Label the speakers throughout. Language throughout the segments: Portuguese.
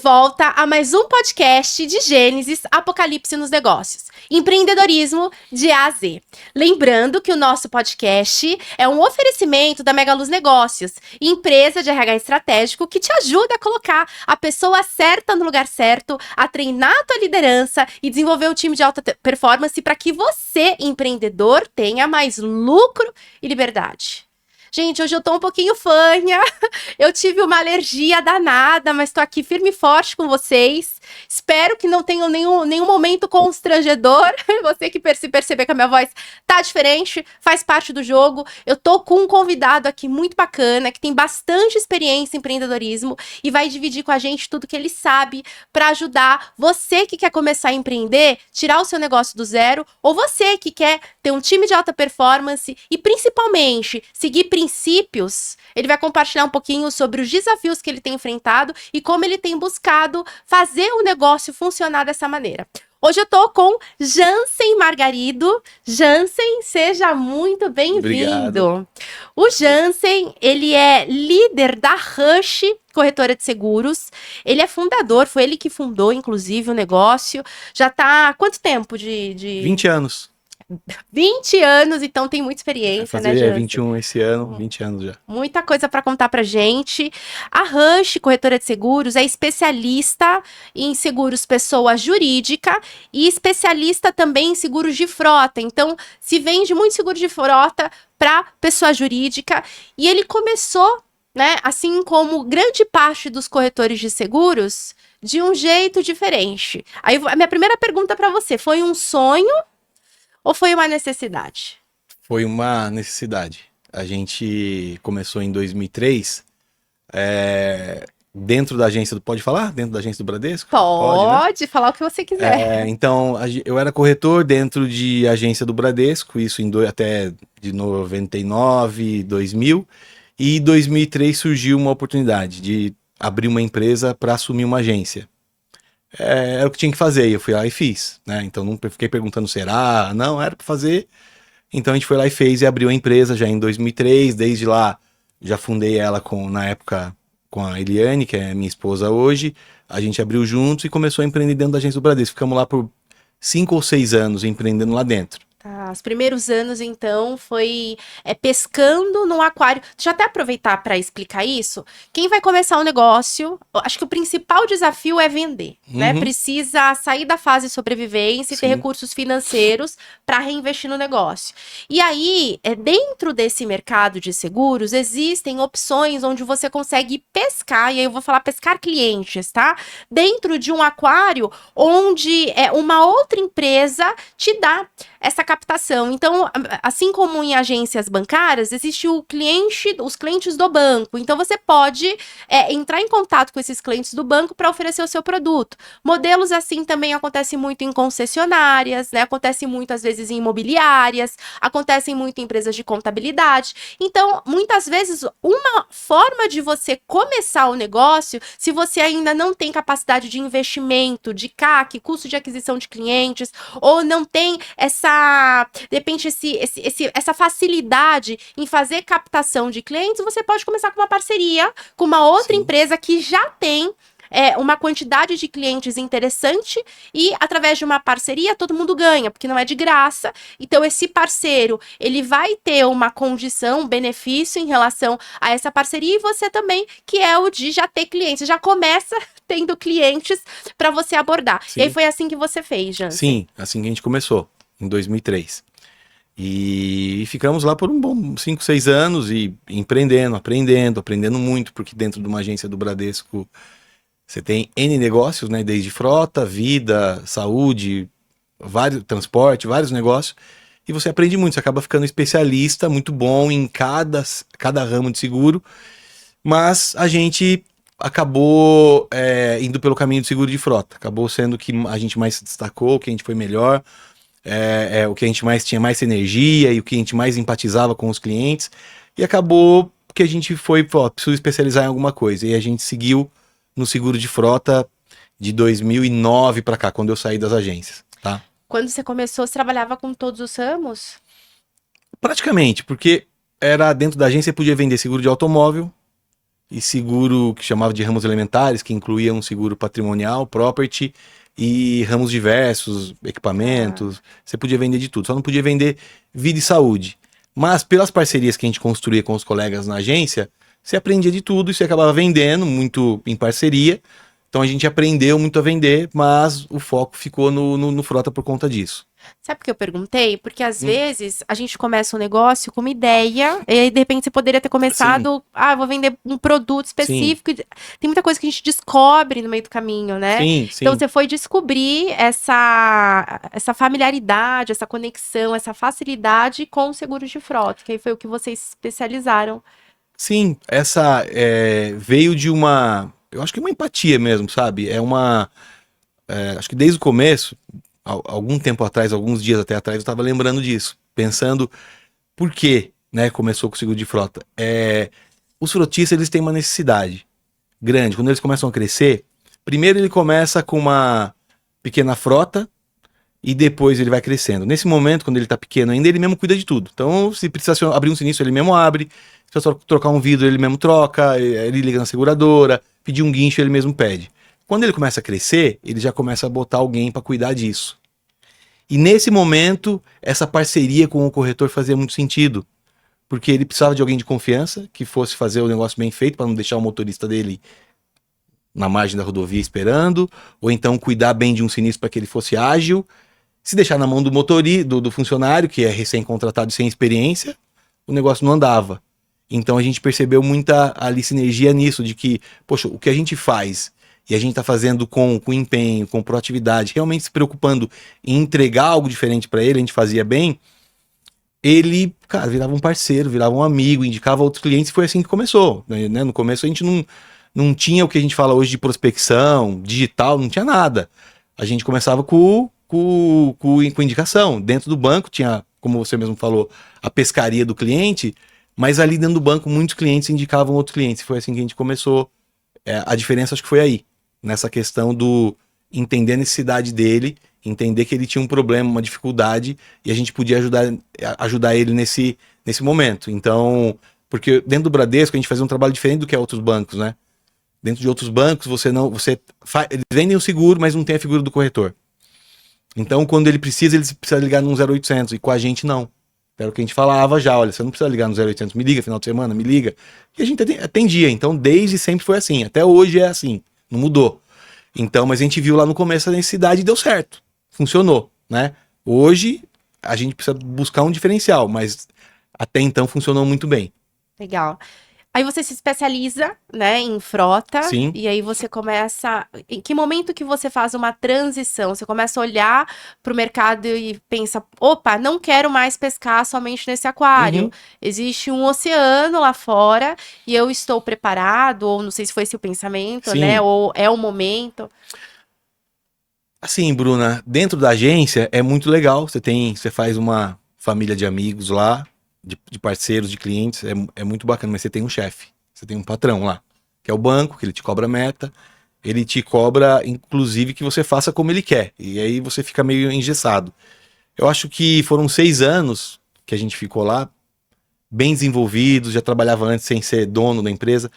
Speaker 1: volta a mais um podcast de Gênesis Apocalipse nos Negócios. Empreendedorismo de A a Z. Lembrando que o nosso podcast é um oferecimento da Megaluz Negócios, empresa de RH estratégico que te ajuda a colocar a pessoa certa no lugar certo, a treinar a tua liderança e desenvolver um time de alta performance para que você, empreendedor, tenha mais lucro e liberdade. Gente, hoje eu tô um pouquinho fanha, eu tive uma alergia danada, mas tô aqui firme e forte com vocês. Espero que não tenham nenhum momento constrangedor. Você que se perceber que a minha voz tá diferente, faz parte do jogo. Eu tô com um convidado aqui muito bacana, que tem bastante experiência em empreendedorismo e vai dividir com a gente tudo que ele sabe para ajudar você que quer começar a empreender, tirar o seu negócio do zero, ou você que quer ter um time de alta performance e principalmente seguir princípios. Ele vai compartilhar um pouquinho sobre os desafios que ele tem enfrentado e como ele tem buscado fazer o negócio funcionar dessa maneira. Hoje eu tô com Jansen Margarido. Jansen, seja muito bem-vindo. O Jansen, ele é líder da Rush Corretora de Seguros. Ele é fundador, foi ele que fundou, inclusive, o negócio. Já tá há quanto tempo de...
Speaker 2: 20 anos.
Speaker 1: 20 anos, então tem muita experiência, né, Jansen?
Speaker 2: 21 esse ano, 20 anos já.
Speaker 1: Muita coisa para contar pra gente. A Rush, corretora de seguros, é especialista em seguros pessoa jurídica e especialista também em seguros de frota. Então, se vende muito seguro de frota para pessoa jurídica. E ele começou, né, assim como grande parte dos corretores de seguros, de um jeito diferente. Aí, a minha primeira pergunta para você, foi um sonho ou foi uma necessidade?
Speaker 2: Foi uma necessidade. A gente começou em 2003, dentro da agência do... Pode falar? Dentro da agência do Bradesco?
Speaker 1: Pode, né? Falar o que você quiser.
Speaker 2: Então, eu era corretor dentro de agência do Bradesco, isso até de 99, 2000. E em 2003 surgiu uma oportunidade de abrir uma empresa para assumir uma agência. Era o que tinha que fazer, e eu fui lá e fiz, né? Então não fiquei perguntando será, não, era para fazer. Então a gente foi lá e fez e abriu a empresa já em 2003, desde lá já fundei ela na época com a Eliane, que é minha esposa hoje, a gente abriu juntos e começou a empreender dentro da agência do Bradesco, ficamos lá por 5 ou 6 anos empreendendo lá dentro.
Speaker 1: Tá, os primeiros anos, então, foi pescando no aquário. Deixa eu até aproveitar para explicar isso. Quem vai começar um negócio, acho que o principal desafio é vender, né? Precisa sair da fase de sobrevivência e ter recursos financeiros para reinvestir no negócio. E aí, dentro desse mercado de seguros, existem opções onde você consegue pescar, e aí eu vou falar pescar clientes, tá? Dentro de um aquário onde uma outra empresa te dá essa captação. Então, assim como em agências bancárias, existe os clientes do banco. Então, você pode entrar em contato com esses clientes do banco para oferecer o seu produto. Modelos assim também acontecem muito em concessionárias, né? Acontece muito, às vezes, em imobiliárias, acontecem muito em empresas de contabilidade. Então, muitas vezes, uma forma de você começar o negócio, se você ainda não tem capacidade de investimento, de CAC, custo de aquisição de clientes, ou não tem de repente, essa facilidade em fazer captação de clientes, você pode começar com uma parceria com uma outra empresa que já tem uma quantidade de clientes interessante e, através de uma parceria, todo mundo ganha, porque não é de graça. Então, esse parceiro, ele vai ter uma condição, um benefício em relação a essa parceria e você também, que é o de já ter clientes. Já começa tendo clientes para você abordar.
Speaker 2: Sim.
Speaker 1: E aí, foi assim que você fez, Jansen?
Speaker 2: Sim, assim que a gente começou, em 2003. E ficamos lá por um bom 5, 6 anos e empreendendo, aprendendo muito, porque dentro de uma agência do Bradesco você tem N negócios, né? Desde frota, vida, saúde, transporte, vários negócios. E você aprende muito, você acaba ficando especialista, muito bom em cada ramo de seguro. Mas a gente acabou indo pelo caminho do seguro de frota. Acabou sendo o que a gente mais se destacou, o que a gente foi melhor. O que a gente tinha mais energia e o que a gente mais empatizava com os clientes. E acabou que a gente preciso especializar em alguma coisa. E a gente seguiu no seguro de frota de 2009 para cá, quando eu saí das agências, tá?
Speaker 1: Quando você começou, você trabalhava com todos os ramos?
Speaker 2: Praticamente, porque era dentro da agência, você podia vender seguro de automóvel, e seguro que chamava de ramos elementares, que incluía um seguro patrimonial, property, e ramos diversos, equipamentos. Você podia vender de tudo, só não podia vender vida e saúde. Mas pelas parcerias que a gente construía com os colegas na agência, você aprendia de tudo e você acabava vendendo muito em parceria. Então a gente aprendeu muito a vender, mas o foco ficou no Frota por conta disso.
Speaker 1: Sabe por que eu perguntei? Porque às vezes a gente começa um negócio com uma ideia, e aí de repente você poderia ter começado, eu vou vender um produto específico. Tem muita coisa que a gente descobre no meio do caminho, né?
Speaker 2: Sim, sim.
Speaker 1: Então você foi descobrir essa familiaridade, essa conexão, essa facilidade com o seguro de frota, que aí foi o que vocês especializaram.
Speaker 2: Sim, essa veio de uma, eu acho que uma empatia mesmo, sabe? Acho que desde o começo, algum tempo atrás, alguns dias até atrás, eu estava lembrando disso, pensando por que, né, começou com o seguro de frota. Os frotistas, eles têm uma necessidade grande. Quando eles começam a crescer, primeiro ele começa com uma pequena frota e depois ele vai crescendo. Nesse momento, quando ele está pequeno ainda, ele mesmo cuida de tudo. Então, se precisar abrir um sinistro, ele mesmo abre. Se precisar trocar um vidro, ele mesmo troca. Ele liga na seguradora. Pedir um guincho, ele mesmo pede. Quando ele começa a crescer, ele já começa a botar alguém para cuidar disso. E nesse momento, essa parceria com o corretor fazia muito sentido. Porque ele precisava de alguém de confiança, que fosse fazer o negócio bem feito, para não deixar o motorista dele na margem da rodovia esperando, ou então cuidar bem de um sinistro para que ele fosse ágil. Se deixar na mão do motorista, do funcionário, que é recém-contratado e sem experiência, o negócio não andava. Então a gente percebeu muita ali sinergia nisso, de que, poxa, o que a gente faz e a gente está fazendo com empenho, com proatividade, realmente se preocupando em entregar algo diferente para ele, a gente fazia bem, ele, cara, virava um parceiro, virava um amigo, indicava outros clientes, e foi assim que começou, né? No começo a gente não tinha o que a gente fala hoje de prospecção, digital, não tinha nada. A gente começava com indicação. Dentro do banco tinha, como você mesmo falou, a pescaria do cliente, mas ali dentro do banco muitos clientes indicavam outros clientes. Foi assim que a gente começou. A diferença acho que foi aí, nessa questão do entender a necessidade dele, entender que ele tinha um problema, uma dificuldade, e a gente podia ajudar ele nesse momento. Então, porque dentro do Bradesco a gente fazia um trabalho diferente do que outros bancos, né? Dentro de outros bancos eles vendem o seguro, mas não tem a figura do corretor. Então, quando ele precisa ligar no 0800, e com a gente não. Era o que a gente falava já, olha, você não precisa ligar no 0800, me liga final de semana, me liga. E a gente atendia, então desde sempre foi assim, até hoje é assim, não mudou. Então, mas a gente viu lá no começo a necessidade e deu certo, funcionou, né? Hoje a gente precisa buscar um diferencial, mas até então funcionou muito bem.
Speaker 1: Legal. Aí você se especializa, né, em frota.
Speaker 2: Sim.
Speaker 1: E aí você começa... Em que momento que você faz uma transição? Você começa a olhar para o mercado e pensa, opa, não quero mais pescar somente nesse aquário.
Speaker 2: Uhum.
Speaker 1: Existe um oceano lá fora e eu estou preparado, ou não sei se foi esse o pensamento,
Speaker 2: Sim.
Speaker 1: né, ou é o momento.
Speaker 2: Assim, Bruna, dentro da agência é muito legal, você faz uma família de amigos lá, de parceiros, de clientes, é muito bacana, mas você tem um chefe, você tem um patrão lá, que é o banco, que ele te cobra meta, ele te cobra, inclusive, que você faça como ele quer, e aí você fica meio engessado. Eu acho que foram 6 anos que a gente ficou lá, bem desenvolvidos, já trabalhava antes sem ser dono da empresa.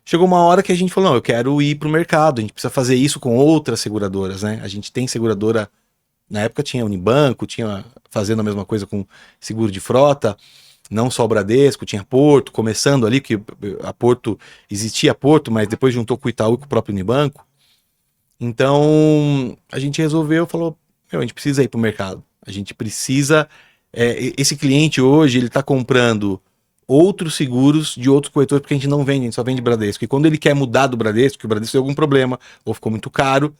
Speaker 2: Chegou uma hora que a gente falou, não, eu quero ir para o mercado, a gente precisa fazer isso com outras seguradoras, né? A gente tem seguradora, na época tinha Unibanco, tinha fazendo a mesma coisa com seguro de frota, não só o Bradesco, tinha Porto, começando ali, que a Porto, existia Porto, mas depois juntou com o Itaú e com o próprio Unibanco. Então, a gente resolveu, falou, a gente precisa ir para o mercado. A gente precisa... esse cliente hoje, ele está comprando outros seguros de outros corretores, porque a gente não vende, a gente só vende Bradesco. E quando ele quer mudar do Bradesco, que o Bradesco tem algum problema, ou ficou muito caro,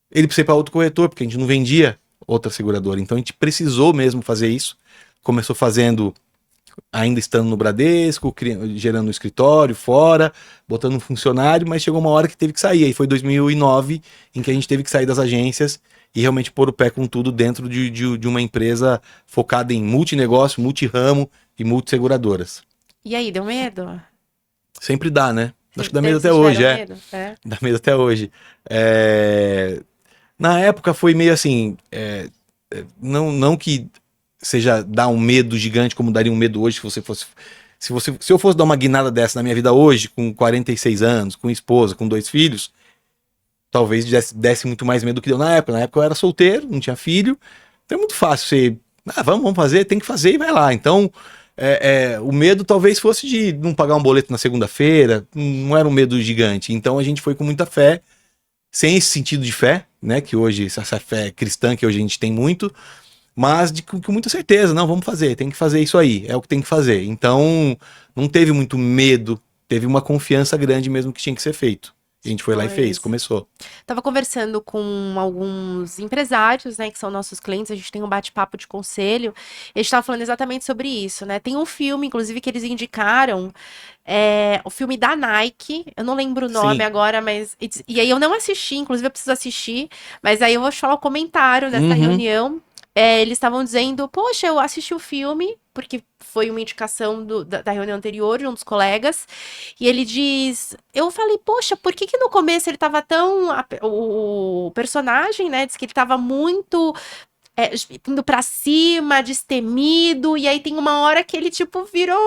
Speaker 2: ele precisa ir para outro corretor, porque a gente não vendia outra seguradora. Então, a gente precisou mesmo fazer isso. Começou fazendo... ainda estando no Bradesco, gerando um escritório fora, botando um funcionário, mas chegou uma hora que teve que sair. Aí foi 2009 em que a gente teve que sair das agências e realmente pôr o pé com tudo dentro de uma empresa focada em multinegócio, multiramo e multisseguradoras.
Speaker 1: E aí, deu medo?
Speaker 2: Sempre dá, né? Acho que dá
Speaker 1: Vocês
Speaker 2: medo até hoje,
Speaker 1: medo?
Speaker 2: Dá medo até hoje. Na época foi meio assim, não que seja dar um medo gigante como daria um medo hoje se você fosse Se eu fosse dar uma guinada dessa na minha vida hoje, com 46 anos, com esposa, com 2 filhos, talvez desse muito mais medo do que deu na época. Na época eu era solteiro, não tinha filho, então é muito fácil você, vamos fazer, tem que fazer e vai lá. Então, o medo talvez fosse de não pagar um boleto na segunda-feira, não era um medo gigante. Então a gente foi com muita fé, sem esse sentido de fé, né, que hoje, essa fé cristã que hoje a gente tem muito, mas com muita certeza, não, vamos fazer, tem que fazer isso aí, é o que tem que fazer. Então, não teve muito medo, teve uma confiança grande mesmo que tinha que ser feito. A gente foi lá e fez, começou.
Speaker 1: Tava conversando com alguns empresários, né, que são nossos clientes, a gente tem um bate-papo de conselho, e a gente tava falando exatamente sobre isso, né? Tem um filme, inclusive, que eles indicaram, o filme da Nike, eu não lembro o nome
Speaker 2: Sim.
Speaker 1: agora, mas... E aí eu não assisti, inclusive eu preciso assistir, mas aí eu vou te falar o comentário dessa reunião. Eles estavam dizendo, poxa, eu assisti o filme, porque foi uma indicação da reunião anterior de um dos colegas, e ele diz, eu falei, poxa, por que no começo ele tava tão, o personagem, né, diz que ele tava muito indo pra cima, destemido, e aí tem uma hora que ele, tipo, virou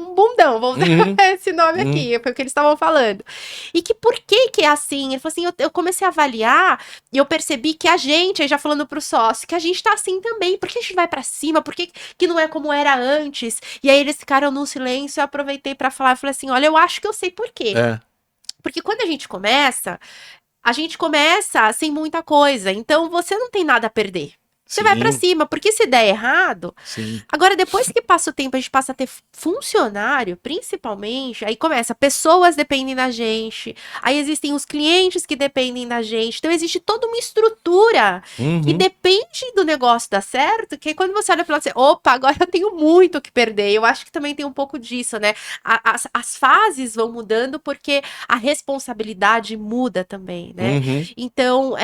Speaker 1: um bundão, vamos dar esse nome aqui, foi o que eles estavam falando. E que por que é assim? Ele falou assim, eu comecei a avaliar e eu percebi que a gente, aí já falando pro sócio, que a gente tá assim também, por que a gente vai pra cima, por que não é como era antes? E aí eles ficaram num silêncio, eu aproveitei pra falar, eu falei assim, olha, eu acho que eu sei por quê. Porque quando a gente começa sem muita coisa, então você não tem nada a perder. Você vai pra cima, porque se der errado...
Speaker 2: Sim.
Speaker 1: Agora, depois que passa o tempo, a gente passa a ter funcionário, principalmente, aí começa, pessoas dependem da gente, aí existem os clientes que dependem da gente, então existe toda uma estrutura que depende do negócio dar certo, que quando você olha para você, opa, agora eu tenho muito o que perder. Eu acho que também tem um pouco disso, né? As fases vão mudando porque a responsabilidade muda também, né? Então,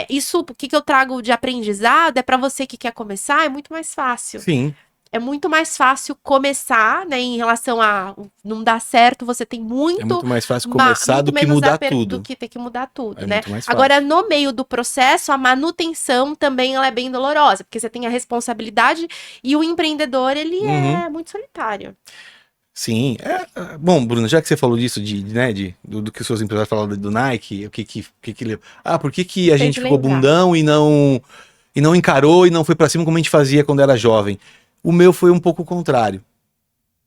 Speaker 1: isso, o que eu trago de aprendizado é para você que quer começar, é muito mais fácil.
Speaker 2: Sim.
Speaker 1: É muito mais fácil começar, né, em relação a não dar certo, você tem muito...
Speaker 2: É muito mais fácil começar do que mudar tudo.
Speaker 1: Do que ter que mudar tudo,
Speaker 2: É
Speaker 1: né?
Speaker 2: muito mais fácil.
Speaker 1: Agora, no meio do processo, a manutenção também ela é bem dolorosa, porque você tem a responsabilidade e o empreendedor, ele é muito solitário.
Speaker 2: Sim. Bom, Bruno, já que você falou disso, do que os seus empresários falaram do Nike, o que por que a gente ficou bundão e não encarou e não foi pra cima como a gente fazia quando era jovem? O meu foi um pouco o contrário.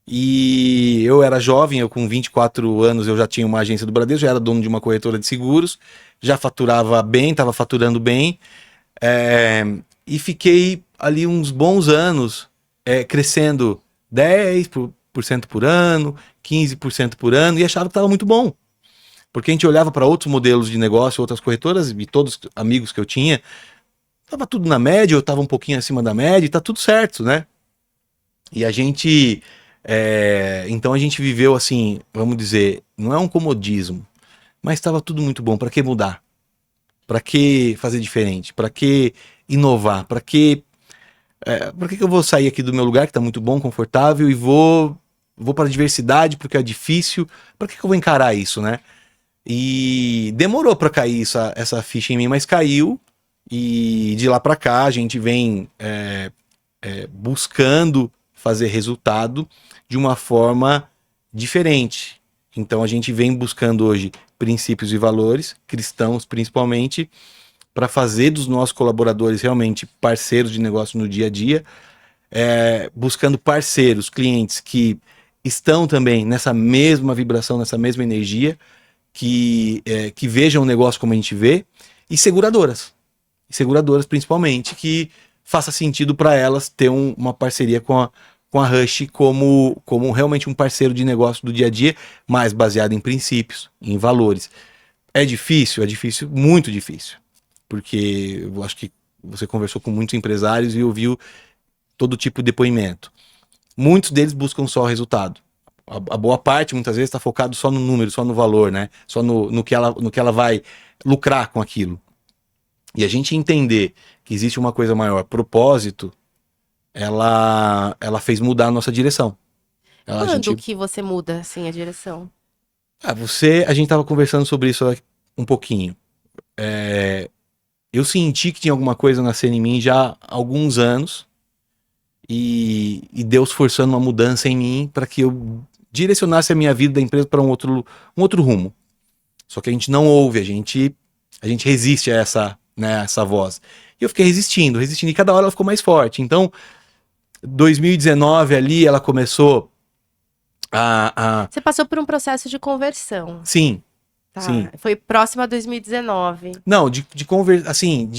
Speaker 2: E eu era jovem, eu com 24 anos eu já tinha uma agência do Bradesco, já era dono de uma corretora de seguros, já faturava bem, estava faturando bem, e fiquei ali uns bons anos crescendo 10% por ano, 15% por ano, e achava que estava muito bom. Porque a gente olhava para outros modelos de negócio, outras corretoras, e todos os amigos que eu tinha, estava tudo na média, eu estava um pouquinho acima da média, e tá tudo certo, né? E a gente... então a gente viveu assim, vamos dizer, não é um comodismo, mas estava tudo muito bom. Para que mudar? Para que fazer diferente? Para que inovar? Para que eu vou sair aqui do meu lugar que está muito bom, confortável, e vou para a diversidade porque é difícil? Para que eu vou encarar isso, né? E demorou para cair essa ficha em mim, mas caiu. E de lá para cá a gente vem buscando fazer resultado de uma forma diferente. Então a gente vem buscando hoje princípios e valores, cristãos principalmente, para fazer dos nossos colaboradores realmente parceiros de negócio no dia a dia, buscando parceiros, clientes que estão também nessa mesma vibração, nessa mesma energia, que vejam o negócio como a gente vê, e seguradoras principalmente, que faça sentido para elas ter uma parceria com a Rush como realmente um parceiro de negócio do dia a dia, mas baseado em princípios, em valores. É difícil, muito difícil, porque eu acho que você conversou com muitos empresários e ouviu todo tipo de depoimento. Muitos deles buscam só o resultado. A boa parte, muitas vezes, está focado só no número, só no valor, né? Só no que ela vai lucrar com aquilo. E a gente entender que existe uma coisa maior, propósito, ela fez mudar a nossa direção.
Speaker 1: Quando que você muda, assim, a direção?
Speaker 2: A gente estava conversando sobre isso um pouquinho. Eu senti que tinha alguma coisa nascendo em mim já há alguns anos, e Deus forçando uma mudança em mim para que eu direcionasse a minha vida da empresa para um outro rumo. Só que a gente não ouve, a gente resiste a essa voz. E eu fiquei resistindo, e cada hora ela ficou mais forte. Então, 2019 ali, ela começou
Speaker 1: Você passou por um processo de conversão.
Speaker 2: Sim,
Speaker 1: Tá.
Speaker 2: sim.
Speaker 1: Foi próximo a 2019.
Speaker 2: Não, assim,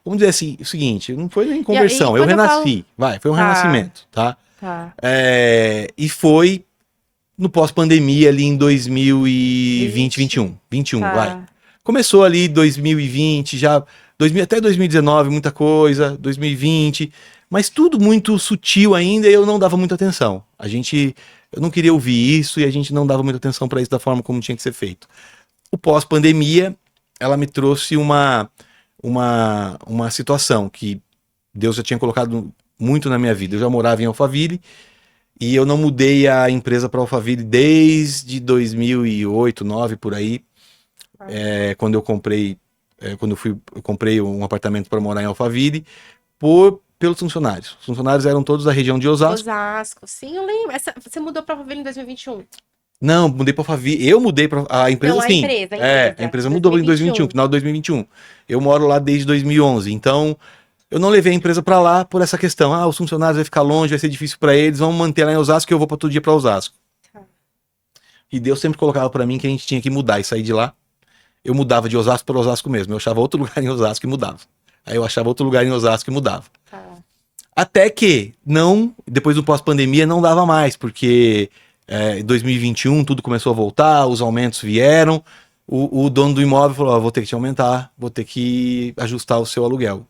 Speaker 2: vamos dizer assim, o seguinte, não foi nem conversão,
Speaker 1: e
Speaker 2: eu
Speaker 1: quando eu
Speaker 2: renasci, foi um
Speaker 1: Tá.
Speaker 2: renascimento, tá?
Speaker 1: Tá.
Speaker 2: E foi no pós-pandemia ali em 2020, 21,
Speaker 1: Tá.
Speaker 2: vai. Começou ali 2020, até 2019 muita coisa, 2020, mas tudo muito sutil ainda e eu não dava muita atenção. Eu não queria ouvir isso e a gente não dava muita atenção para isso da forma como tinha que ser feito. O pós-pandemia, ela me trouxe uma situação que Deus já tinha colocado muito na minha vida. Eu já morava em Alphaville e eu não mudei a empresa para Alphaville desde 2008, 2009, por aí. Quando eu comprei um apartamento para morar em Alphaville pelos funcionários. Os funcionários eram todos da região de Osasco.
Speaker 1: Osasco, sim, eu lembro. Você mudou para Alphaville em 2021?
Speaker 2: Não, mudei para Alphaville. Eu mudei para a empresa,
Speaker 1: Não, a
Speaker 2: sim.
Speaker 1: empresa.
Speaker 2: A empresa mudou em 2021, final de 2021. Eu moro lá desde 2011, então eu não levei a empresa para lá por essa questão. Os funcionários vão ficar longe, vai ser difícil para eles, vamos manter lá em Osasco que eu vou para todo dia para Osasco.
Speaker 1: Tá.
Speaker 2: E Deus sempre colocava para mim que a gente tinha que mudar e sair de lá. Eu mudava de Osasco para Osasco mesmo. Eu achava outro lugar em Osasco e mudava. Aí eu achava outro lugar em Osasco e mudava.
Speaker 1: Tá.
Speaker 2: Até que, depois do pós-pandemia, não dava mais, porque em 2021 tudo começou a voltar, os aumentos vieram, o dono do imóvel falou, vou ter que te aumentar, vou ter que ajustar o seu aluguel.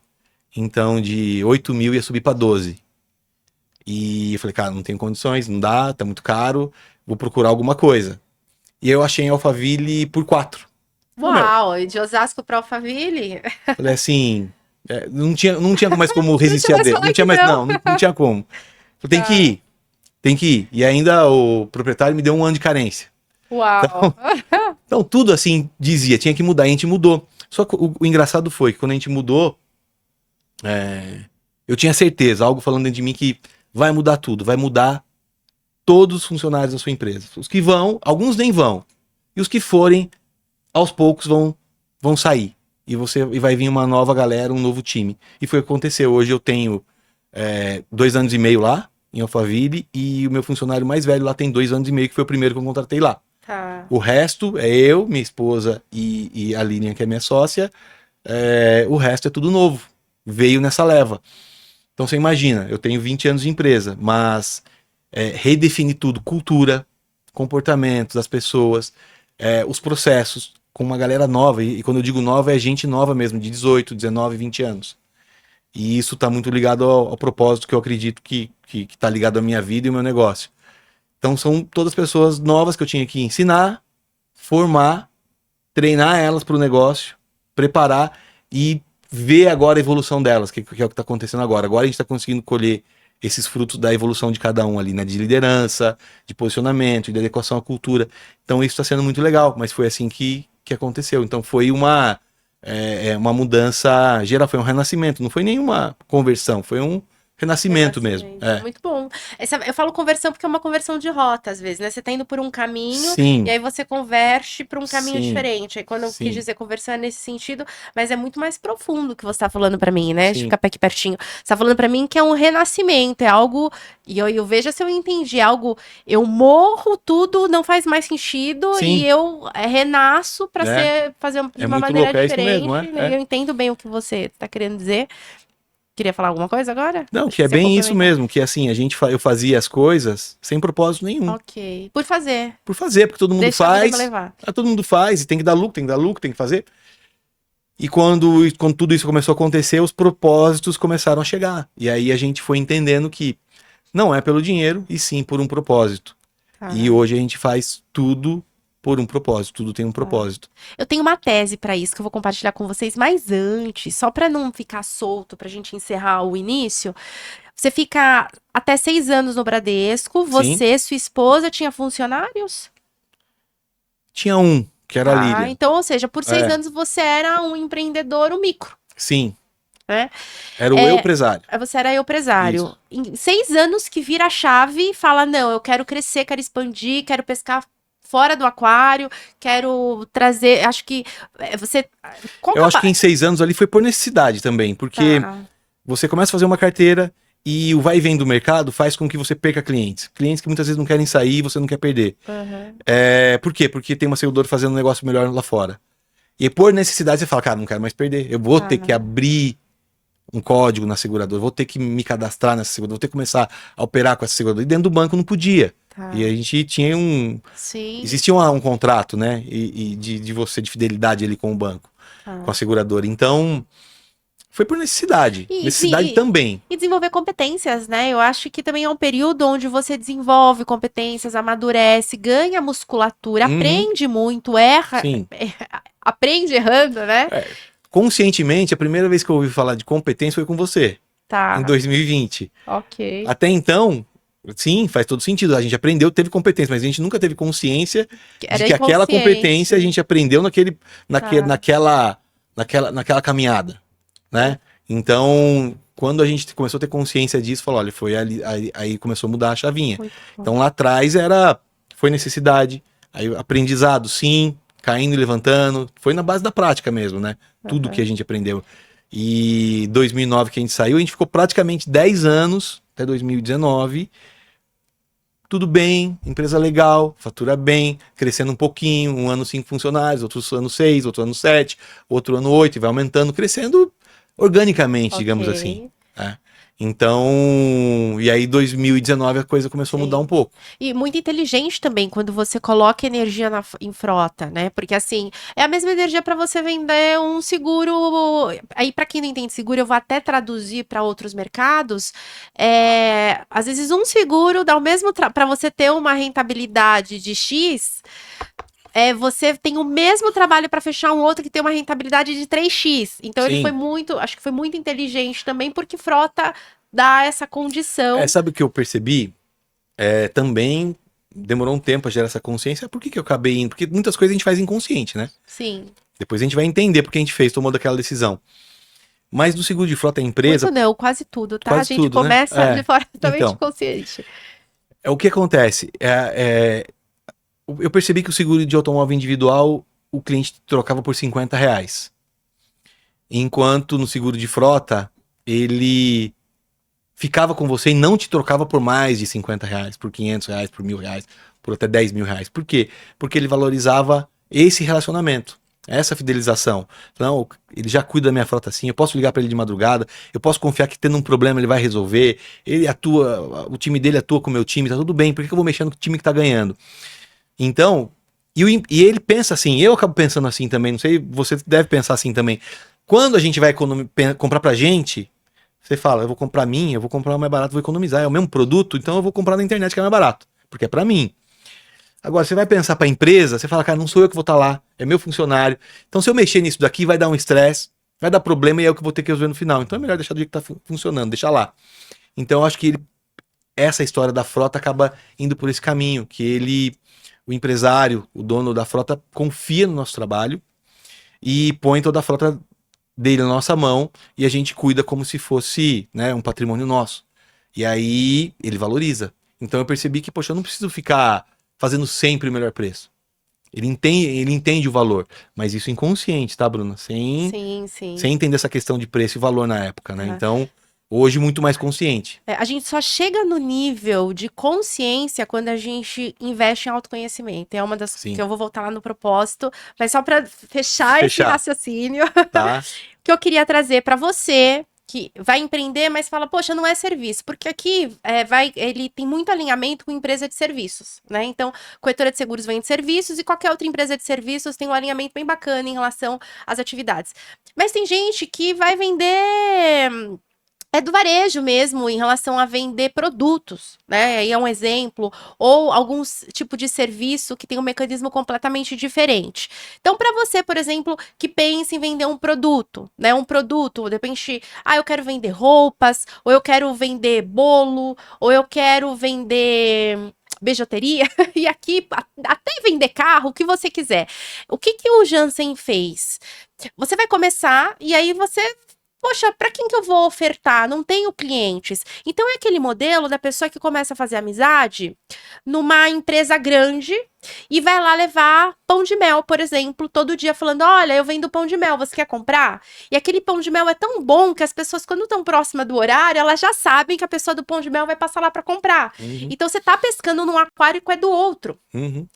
Speaker 2: Então, de 8 mil ia subir para 12. E eu falei, cara, não tenho condições, não dá, tá muito caro, vou procurar alguma coisa. E eu achei em Alphaville por 4.
Speaker 1: Uau, e de Osasco para Alphaville?
Speaker 2: Falei assim, não tinha mais como resistir a Deus. Não tinha como. Falei, tem que ir. E ainda o proprietário me deu 1 ano de carência.
Speaker 1: Uau!
Speaker 2: Então tudo assim dizia, tinha que mudar, a gente mudou. Só que o engraçado foi que quando a gente mudou, eu tinha certeza, algo falando dentro de mim que vai mudar tudo, vai mudar todos os funcionários da sua empresa. Os que vão, alguns nem vão. E os que forem, aos poucos vão sair. E vai vir uma nova galera, um novo time. E foi o que aconteceu. Hoje eu tenho 2 anos e meio lá, em Alphaville, e o meu funcionário mais velho lá tem 2 anos e meio, que foi o primeiro que eu contratei lá.
Speaker 1: Tá.
Speaker 2: O resto é eu, minha esposa e a Lilian, que é minha sócia. O resto é tudo novo. Veio nessa leva. Então você imagina, eu tenho 20 anos de empresa, mas redefinir tudo, cultura, comportamento das pessoas, os processos, com uma galera nova, e quando eu digo nova, é gente nova mesmo, de 18, 19, 20 anos. E isso está muito ligado ao propósito que eu acredito que está ligado à minha vida e ao meu negócio. Então são todas pessoas novas que eu tinha que ensinar, formar, treinar elas para o negócio, preparar e ver agora a evolução delas, que é o que está acontecendo agora. Agora a gente está conseguindo colher esses frutos da evolução de cada um ali, né? De liderança, de posicionamento, de adequação à cultura. Então isso está sendo muito legal, mas foi assim que aconteceu. Então foi uma mudança geral, foi um renascimento, não foi nenhuma conversão, foi um renascimento mesmo.
Speaker 1: Muito bom. Eu falo conversão porque é uma conversão de rota, às vezes, né? Você tá indo por um caminho
Speaker 2: Sim.
Speaker 1: E aí você converte para um caminho
Speaker 2: Sim.
Speaker 1: diferente. Aí quando eu
Speaker 2: Sim.
Speaker 1: quis dizer conversão é nesse sentido, mas é muito mais profundo que você tá falando para mim, né?
Speaker 2: Sim.
Speaker 1: De ficar aqui pertinho. Você tá falando para mim que é um renascimento, é algo, e eu vejo se eu entendi, algo, eu morro, tudo não faz mais sentido.
Speaker 2: Sim.
Speaker 1: E eu renasço para fazer de uma maneira
Speaker 2: louco,
Speaker 1: diferente.
Speaker 2: Isso mesmo,
Speaker 1: E eu entendo bem o que você tá querendo dizer. Queria falar alguma coisa agora?
Speaker 2: Não, que é bem isso mesmo, que assim, eu fazia as coisas sem propósito nenhum.
Speaker 1: Ok. Por fazer.
Speaker 2: Por fazer, porque todo mundo
Speaker 1: Deixa a
Speaker 2: faz.
Speaker 1: vida levar.
Speaker 2: Todo mundo faz, e tem que dar lucro, tem que fazer. E quando tudo isso começou a acontecer, os propósitos começaram a chegar. E aí a gente foi entendendo que não é pelo dinheiro, e sim por um propósito. E hoje a gente faz tudo por um propósito, tudo tem um propósito.
Speaker 1: Eu tenho uma tese para isso que eu vou compartilhar com vocês, mas antes, só para não ficar solto, pra gente encerrar o início, você fica até 6 anos no Bradesco, você, sua esposa, tinha funcionários?
Speaker 2: Tinha um, que era a Lilian.
Speaker 1: Então, ou seja, por 6 anos você era um empreendedor, um micro.
Speaker 2: Sim.
Speaker 1: né?
Speaker 2: Era o eu empresário.
Speaker 1: Você era empresário. Em 6 anos que vira a chave e fala, não, eu quero crescer, quero expandir, quero pescar fora do aquário, quero trazer, acho que você...
Speaker 2: Eu acho que em 6 anos ali foi por necessidade também, porque você começa a fazer uma carteira e o vai e vem do mercado faz com que você perca clientes. Clientes que muitas vezes não querem sair e você não quer perder. Por quê? Porque tem uma seguradora fazendo um negócio melhor lá fora. E por necessidade você fala, cara, não quero mais perder. Eu vou ter que abrir um código na seguradora, vou ter que me cadastrar nessa seguradora, vou ter que começar a operar com essa seguradora. E dentro do banco não podia. E a gente tinha existia um contrato, né? De você, de fidelidade ali com o banco, com a seguradora. Então, foi por necessidade. Necessidade também.
Speaker 1: E desenvolver competências, né? Eu acho que também é um período onde você desenvolve competências, amadurece, ganha musculatura, aprende muito, erra, aprende errando, né?
Speaker 2: Conscientemente, a primeira vez que eu ouvi falar de competência foi com você. Em 2020.
Speaker 1: Ok.
Speaker 2: Até então, sim, faz todo sentido. A gente aprendeu, teve competência, mas a gente nunca teve consciência de que aquela competência a gente aprendeu naquela caminhada, né? Então, quando a gente começou a ter consciência disso, falou, olha, foi ali, aí começou a mudar a chavinha. Então lá atrás foi necessidade, aí aprendizado, sim, caindo e levantando, foi na base da prática mesmo, né? Tudo que a gente aprendeu. E 2009 que a gente saiu, a gente ficou praticamente 10 anos, até 2019, tudo bem, empresa legal, fatura bem, crescendo um pouquinho, um ano 5 funcionários, outro ano 6, outro ano 7, outro ano 8, e vai aumentando, crescendo organicamente, digamos assim. Então, e aí 2019 a coisa começou a mudar um pouco.
Speaker 1: E muito inteligente também quando você coloca energia em frota, né? Porque assim, é a mesma energia para você vender um seguro. Aí para quem não entende seguro, eu vou até traduzir para outros mercados. Às vezes um seguro dá o mesmo para você ter uma rentabilidade de X. Você tem o mesmo trabalho para fechar um outro que tem uma rentabilidade de 3x. Então ele acho que foi muito inteligente também, porque frota dá essa condição.
Speaker 2: Sabe o que eu percebi? Também demorou um tempo a gerar essa consciência. Por que eu acabei indo? Porque muitas coisas a gente faz inconsciente, né?
Speaker 1: Sim.
Speaker 2: Depois a gente vai entender porque a gente tomou daquela decisão. Mas do seguro de frota, a empresa...
Speaker 1: Muito não, quase tudo, tá?
Speaker 2: Quase
Speaker 1: a gente
Speaker 2: tudo,
Speaker 1: começa
Speaker 2: né?
Speaker 1: de forma totalmente
Speaker 2: Então,
Speaker 1: consciente.
Speaker 2: O que acontece? Eu percebi que o seguro de automóvel individual, o cliente trocava por R$50. Enquanto no seguro de frota, ele ficava com você e não te trocava por mais de R$50, por R$500, por R$1.000, por até R$10.000. Por quê? Porque ele valorizava esse relacionamento, essa fidelização. Então, ele já cuida da minha frota assim, eu posso ligar para ele de madrugada, eu posso confiar que tendo um problema ele vai resolver, ele atua, o time dele atua com o meu time, tá tudo bem, por que eu vou mexer no time que tá ganhando? Então, e ele pensa assim, eu acabo pensando assim também, não sei, você deve pensar assim também. Quando a gente vai comprar pra gente, você fala, eu vou comprar a minha, eu vou comprar o mais barato, vou economizar, é o mesmo produto, então eu vou comprar na internet que é mais barato, porque é pra mim. Agora, você vai pensar pra empresa, você fala, cara, não sou eu que vou estar lá, é meu funcionário. Então, se eu mexer nisso daqui, vai dar um estresse, vai dar problema e é o que eu vou ter que resolver no final. Então, é melhor deixar do jeito que tá funcionando, deixar lá. Então, eu acho que essa história da frota acaba indo por esse caminho, que o empresário, o dono da frota, confia no nosso trabalho e põe toda a frota dele na nossa mão e a gente cuida como se fosse, né, um patrimônio nosso. E aí ele valoriza. Então eu percebi que, poxa, eu não preciso ficar fazendo sempre o melhor preço. Ele entende o valor, mas isso inconsciente, tá, Bruna? Sem entender essa questão de preço e valor na época, né? Então, hoje muito mais consciente.
Speaker 1: A gente só chega no nível de consciência quando a gente investe em autoconhecimento. É uma das que eu vou voltar lá no propósito, mas só para fechar esse raciocínio,
Speaker 2: tá.
Speaker 1: que eu queria trazer para você que vai empreender, mas fala, poxa, não é serviço, porque aqui ele tem muito alinhamento com empresa de serviços, né? Então, corretora de seguros vende serviços e qualquer outra empresa de serviços tem um alinhamento bem bacana em relação às atividades. Mas tem gente que vai vender do varejo mesmo, em relação a vender produtos, né? Aí é um exemplo, ou algum tipo de serviço que tem um mecanismo completamente diferente. Então, para você, por exemplo, que pensa em vender um produto, né? Um produto, de repente, eu quero vender roupas, ou eu quero vender bolo, ou eu quero vender bijuteria, e aqui até vender carro, o que você quiser. O que o Jansen fez? Você vai começar, e aí você poxa, para quem que eu vou ofertar? Não tenho clientes. Então é aquele modelo da pessoa que começa a fazer amizade numa empresa grande e vai lá levar pão de mel, por exemplo, todo dia falando, olha, eu vendo pão de mel, você quer comprar? E aquele pão de mel é tão bom que as pessoas, quando estão próximas do horário, elas já sabem que a pessoa do pão de mel vai passar lá para comprar. Então você tá pescando num aquário que é do outro.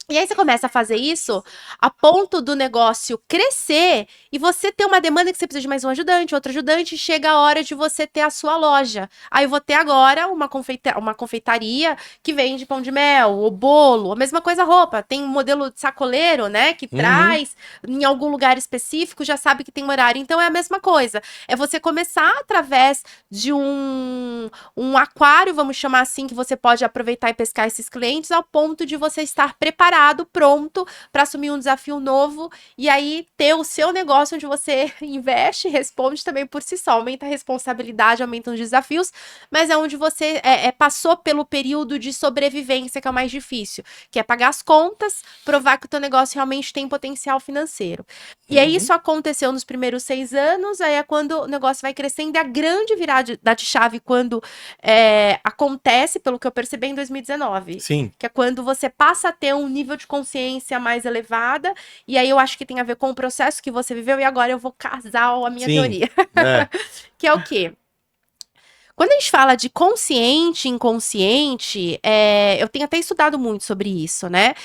Speaker 1: E aí você começa a fazer isso a ponto do negócio crescer e você ter uma demanda que você precisa de mais um ajudante, outro ajudante, chega a hora de você ter a sua loja. Aí eu vou ter agora uma confeitaria que vende pão de mel, ou bolo, a mesma coisa roupa. Tem um modelo de sacoleiro, né, que traz em algum lugar específico, já sabe que tem um horário. Então é a mesma coisa. É você começar através de um aquário, vamos chamar assim, que você pode aproveitar e pescar esses clientes ao ponto de você estar preparado, pronto para assumir um desafio novo e aí ter o seu negócio onde você investe, responde também por si só, aumenta a responsabilidade, aumenta os desafios, mas é onde você passou pelo período de sobrevivência que é o mais difícil, que é pagar as contas, provar que o teu negócio realmente tem potencial financeiro. E aí isso aconteceu nos primeiros 6 anos, aí é quando o negócio vai crescendo, e a grande virada de chave quando acontece, pelo que eu percebi, em 2019.
Speaker 2: Sim.
Speaker 1: Que é quando você passa a ter um nível de consciência mais elevada, e aí eu acho que tem a ver com o processo que você viveu, e agora eu vou casar a minha teoria. Que é o quê? Quando a gente fala de consciente e inconsciente, eu tenho até estudado muito sobre isso, né?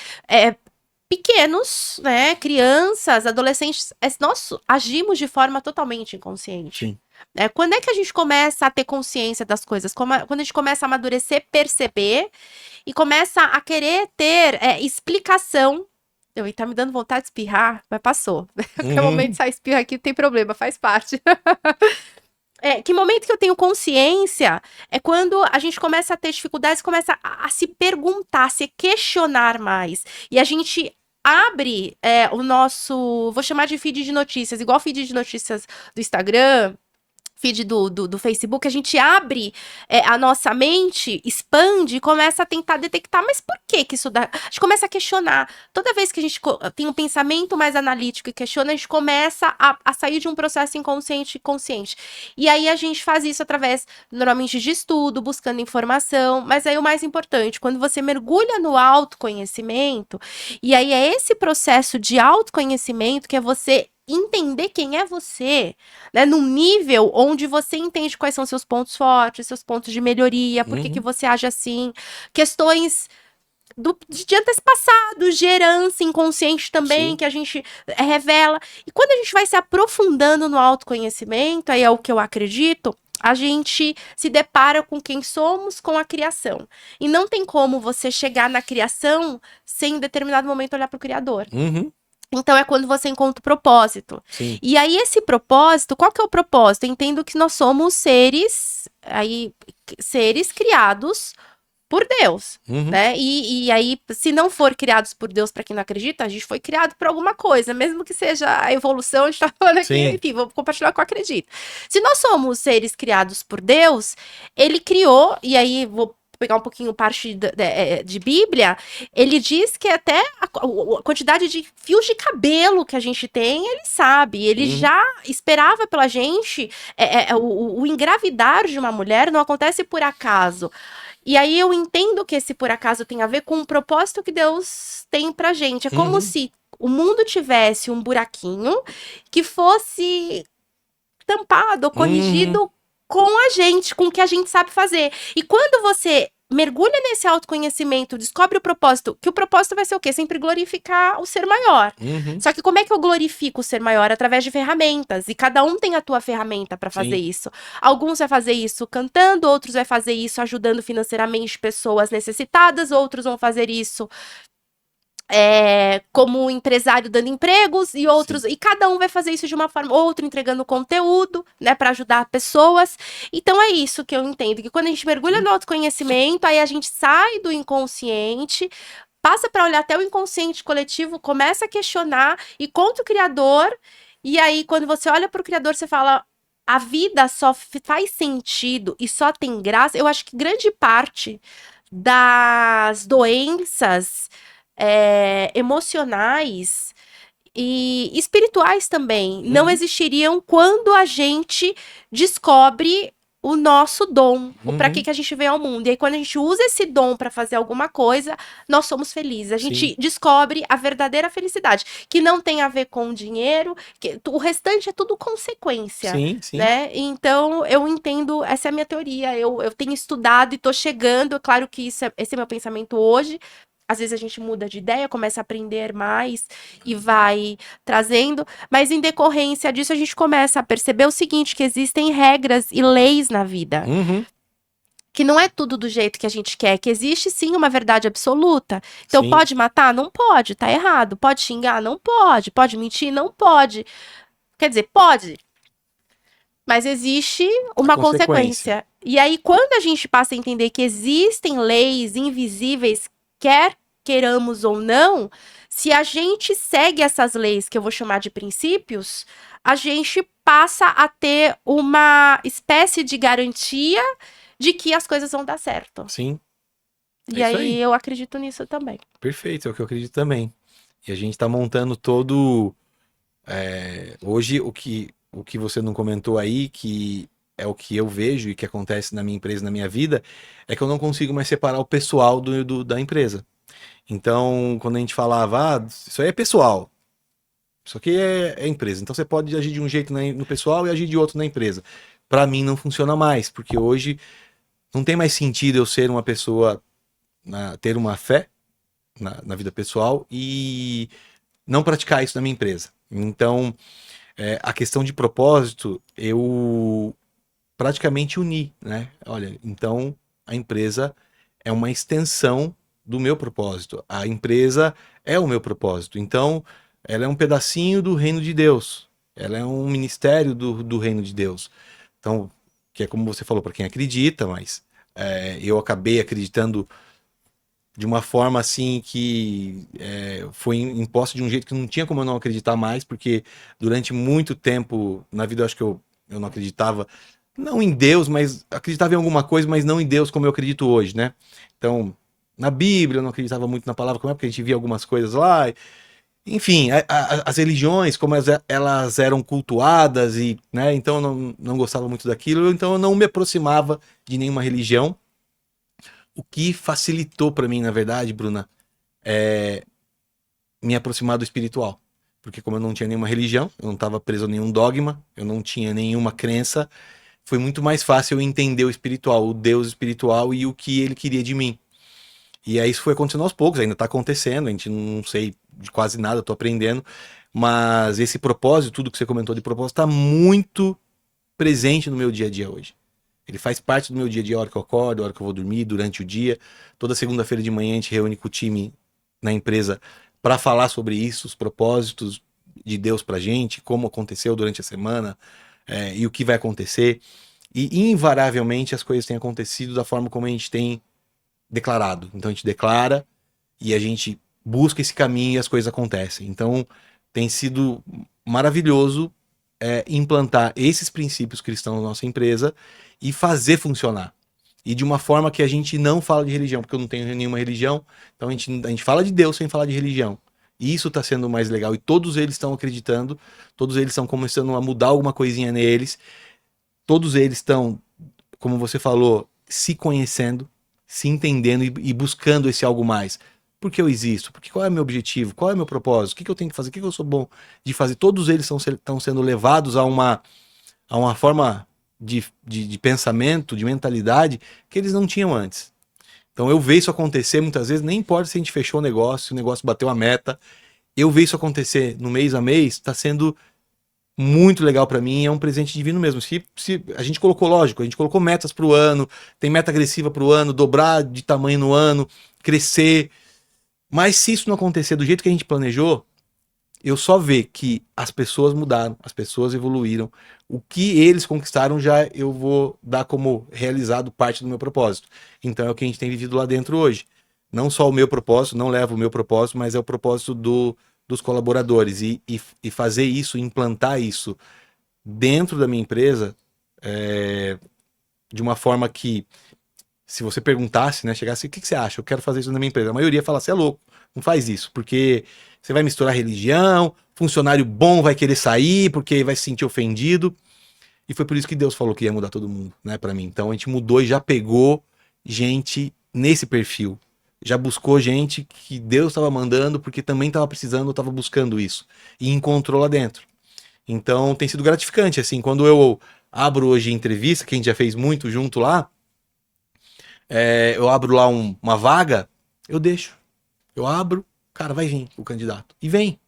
Speaker 1: Pequenos, né, crianças, adolescentes, nós agimos de forma totalmente inconsciente.
Speaker 2: Sim.
Speaker 1: Quando é que a gente começa a ter consciência das coisas? Quando a gente começa a amadurecer, perceber e começa a querer ter explicação. Tá me dando vontade de espirrar, mas passou. No momento de sair espirra aqui, não tem problema, faz parte. Que momento que eu tenho consciência é quando a gente começa a ter dificuldades, começa a se perguntar, se questionar mais. E a gente abre o nosso, vou chamar de feed de notícias, igual feed de notícias do Instagram, feed do Facebook, a gente abre a nossa mente, expande e começa a tentar detectar, mas por que isso dá? A gente começa a questionar. Toda vez que a gente tem um pensamento mais analítico e questiona, a gente começa a sair de um processo inconsciente e consciente. E aí a gente faz isso através, normalmente, de estudo, buscando informação, mas aí o mais importante, quando você mergulha no autoconhecimento, e aí é esse processo de autoconhecimento que é você entender quem é você, né, num nível onde você entende quais são seus pontos fortes, seus pontos de melhoria, por que você age assim, questões de antepassados, de herança inconsciente também,
Speaker 2: Sim.
Speaker 1: que a gente revela. E quando a gente vai se aprofundando no autoconhecimento, aí é o que eu acredito, a gente se depara com quem somos, com a criação. E não tem como você chegar na criação sem em determinado momento olhar para o Criador. Então, é quando você encontra o propósito.
Speaker 2: Sim.
Speaker 1: E aí, esse propósito, qual que é o propósito? Eu entendo que nós somos seres criados por Deus, né? E aí, se não for criados por Deus, para quem não acredita, a gente foi criado por alguma coisa, mesmo que seja a evolução, a gente tá falando aqui, enfim, vou compartilhar o que eu acredito. Se nós somos seres criados por Deus, ele criou, e aí vou pegar um pouquinho parte de Bíblia, ele diz que até a quantidade de fios de cabelo que a gente tem, ele sabe, ele já esperava pela gente, o engravidar de uma mulher não acontece por acaso. E aí eu entendo que esse por acaso tem a ver com o propósito que Deus tem pra gente. É como se o mundo tivesse um buraquinho que fosse tampado, corrigido com a gente, com o que a gente sabe fazer. E quando você mergulha nesse autoconhecimento, descobre o propósito, que o propósito vai ser o quê? Sempre glorificar o ser maior. Só que como é que eu glorifico o ser maior? Através de ferramentas. E cada um tem a tua ferramenta para fazer isso. Alguns vai fazer isso cantando, outros vai fazer isso ajudando financeiramente pessoas necessitadas, outros vão fazer isso como empresário dando empregos e outros, e cada um vai fazer isso de uma forma, outro entregando conteúdo, né, para ajudar pessoas. Então é isso que eu entendo, que quando a gente mergulha no autoconhecimento, aí a gente sai do inconsciente, passa para olhar até o inconsciente coletivo, começa a questionar e contra o Criador, e aí quando você olha para o Criador, você fala, a vida só faz sentido e só tem graça. Eu acho que grande parte das doenças emocionais e espirituais também não existiriam quando a gente descobre o nosso dom, o para que a gente veio ao mundo. E aí, quando a gente usa esse dom para fazer alguma coisa, nós somos felizes. A gente descobre a verdadeira felicidade, que não tem a ver com dinheiro, que o restante é tudo consequência.
Speaker 2: Sim, sim.
Speaker 1: Né? Então, eu entendo, essa é a minha teoria. Eu tenho estudado e tô chegando. Claro que esse é meu pensamento hoje. Às vezes a gente muda de ideia, começa a aprender mais e vai trazendo, mas em decorrência disso a gente começa a perceber o seguinte, que existem regras e leis na vida. Que não é tudo do jeito que a gente quer, que existe sim uma verdade absoluta. Então, pode matar? Não pode, tá errado. Pode xingar? Não pode. Pode mentir? Não pode. Quer dizer, pode. Mas existe uma consequência. E aí, quando a gente passa a entender que existem leis invisíveis, quer queiramos ou não, se a gente segue essas leis, que eu vou chamar de princípios, a gente passa a ter uma espécie de garantia de que as coisas vão dar certo.
Speaker 2: Sim.
Speaker 1: E aí eu acredito nisso também.
Speaker 2: Perfeito, é o que eu acredito também. E a gente tá montando todo... hoje, o que você não comentou aí, que é o que eu vejo e que acontece na minha empresa, na minha vida, é que eu não consigo mais separar o pessoal da empresa. Então, quando a gente falava, isso aí é pessoal, isso aqui é empresa. Então, você pode agir de um jeito no pessoal e agir de outro na empresa. Para mim, não funciona mais, porque hoje não tem mais sentido eu ser uma pessoa, ter uma fé na vida pessoal e não praticar isso na minha empresa. Então, a questão de propósito, eu praticamente uni, né? Olha, então a empresa é uma extensão do meu propósito. A empresa é o meu propósito. Então, ela é um pedacinho do reino de Deus. Ela é um ministério do reino de Deus. Então, que é como você falou, para quem acredita, mas eu acabei acreditando de uma forma assim que foi imposta de um jeito que não tinha como eu não acreditar mais, porque durante muito tempo na vida eu acho que eu não acreditava, não em Deus, mas acreditava em alguma coisa, mas não em Deus como eu acredito hoje, né? Então, na Bíblia eu não acreditava muito na palavra, como é porque a gente via algumas coisas lá, enfim, as religiões, como elas eram cultuadas, e, né, então eu não gostava muito daquilo, então eu não me aproximava de nenhuma religião. O que facilitou para mim, na verdade, Bruna, é me aproximar do espiritual. Porque como eu não tinha nenhuma religião, eu não estava preso a nenhum dogma, eu não tinha nenhuma crença, foi muito mais fácil eu entender o espiritual, o Deus espiritual e o que ele queria de mim. E aí isso foi acontecendo aos poucos, ainda está acontecendo, a gente não sei de quase nada, estou aprendendo, mas esse propósito, tudo que você comentou de propósito, está muito presente no meu dia a dia hoje. Ele faz parte do meu dia a dia, a hora que eu acordo, a hora que eu vou dormir, durante o dia. Toda segunda-feira de manhã a gente reúne com o time na empresa para falar sobre isso, os propósitos de Deus pra gente, como aconteceu durante a semana e o que vai acontecer. E invariavelmente as coisas têm acontecido da forma como a gente tem declarado. Então a gente declara e a gente busca esse caminho e as coisas acontecem. Então tem sido maravilhoso implantar esses princípios cristãos na nossa empresa e fazer funcionar. E de uma forma que a gente não fala de religião, porque eu não tenho nenhuma religião, então a gente fala de Deus sem falar de religião. E isso está sendo mais legal, e todos eles estão acreditando, todos eles estão começando a mudar alguma coisinha neles, todos eles estão, como você falou, se conhecendo, se entendendo e buscando esse algo mais. Por que eu existo? Porque qual é o meu objetivo? Qual é o meu propósito? O que eu tenho que fazer? O que eu sou bom de fazer? Todos eles estão sendo levados a uma forma de pensamento, de mentalidade que eles não tinham antes. Então eu vejo isso acontecer muitas vezes, nem importa se a gente fechou o negócio, se o negócio bateu a meta, eu vejo isso acontecer no mês a mês, está sendo muito legal para mim, é um presente divino mesmo. Se a gente colocou, lógico, a gente colocou metas para o ano, tem meta agressiva para o ano, dobrar de tamanho no ano, crescer, mas se isso não acontecer do jeito que a gente planejou, eu só ver que as pessoas mudaram, as pessoas evoluíram, o que eles conquistaram já eu vou dar como realizado parte do meu propósito. Então é o que a gente tem vivido lá dentro hoje. Não só o meu propósito, não leva o meu propósito, mas é o propósito dos colaboradores. E fazer isso, implantar isso dentro da minha empresa de uma forma que, se você perguntasse, né, chegasse, o que você acha? Eu quero fazer isso na minha empresa. A maioria fala, você é louco, não faz isso, porque você vai misturar religião, funcionário bom vai querer sair porque vai se sentir ofendido. E foi por isso que Deus falou que ia mudar todo mundo, né, pra mim. Então a gente mudou e já pegou gente nesse perfil. Já buscou gente que Deus estava mandando porque também estava precisando, estava buscando isso. E encontrou lá dentro. Então tem sido gratificante, assim, quando eu abro hoje entrevista, que a gente já fez muito junto lá, eu abro lá uma vaga, eu deixo. Eu abro, cara, vai vir o candidato. E vem.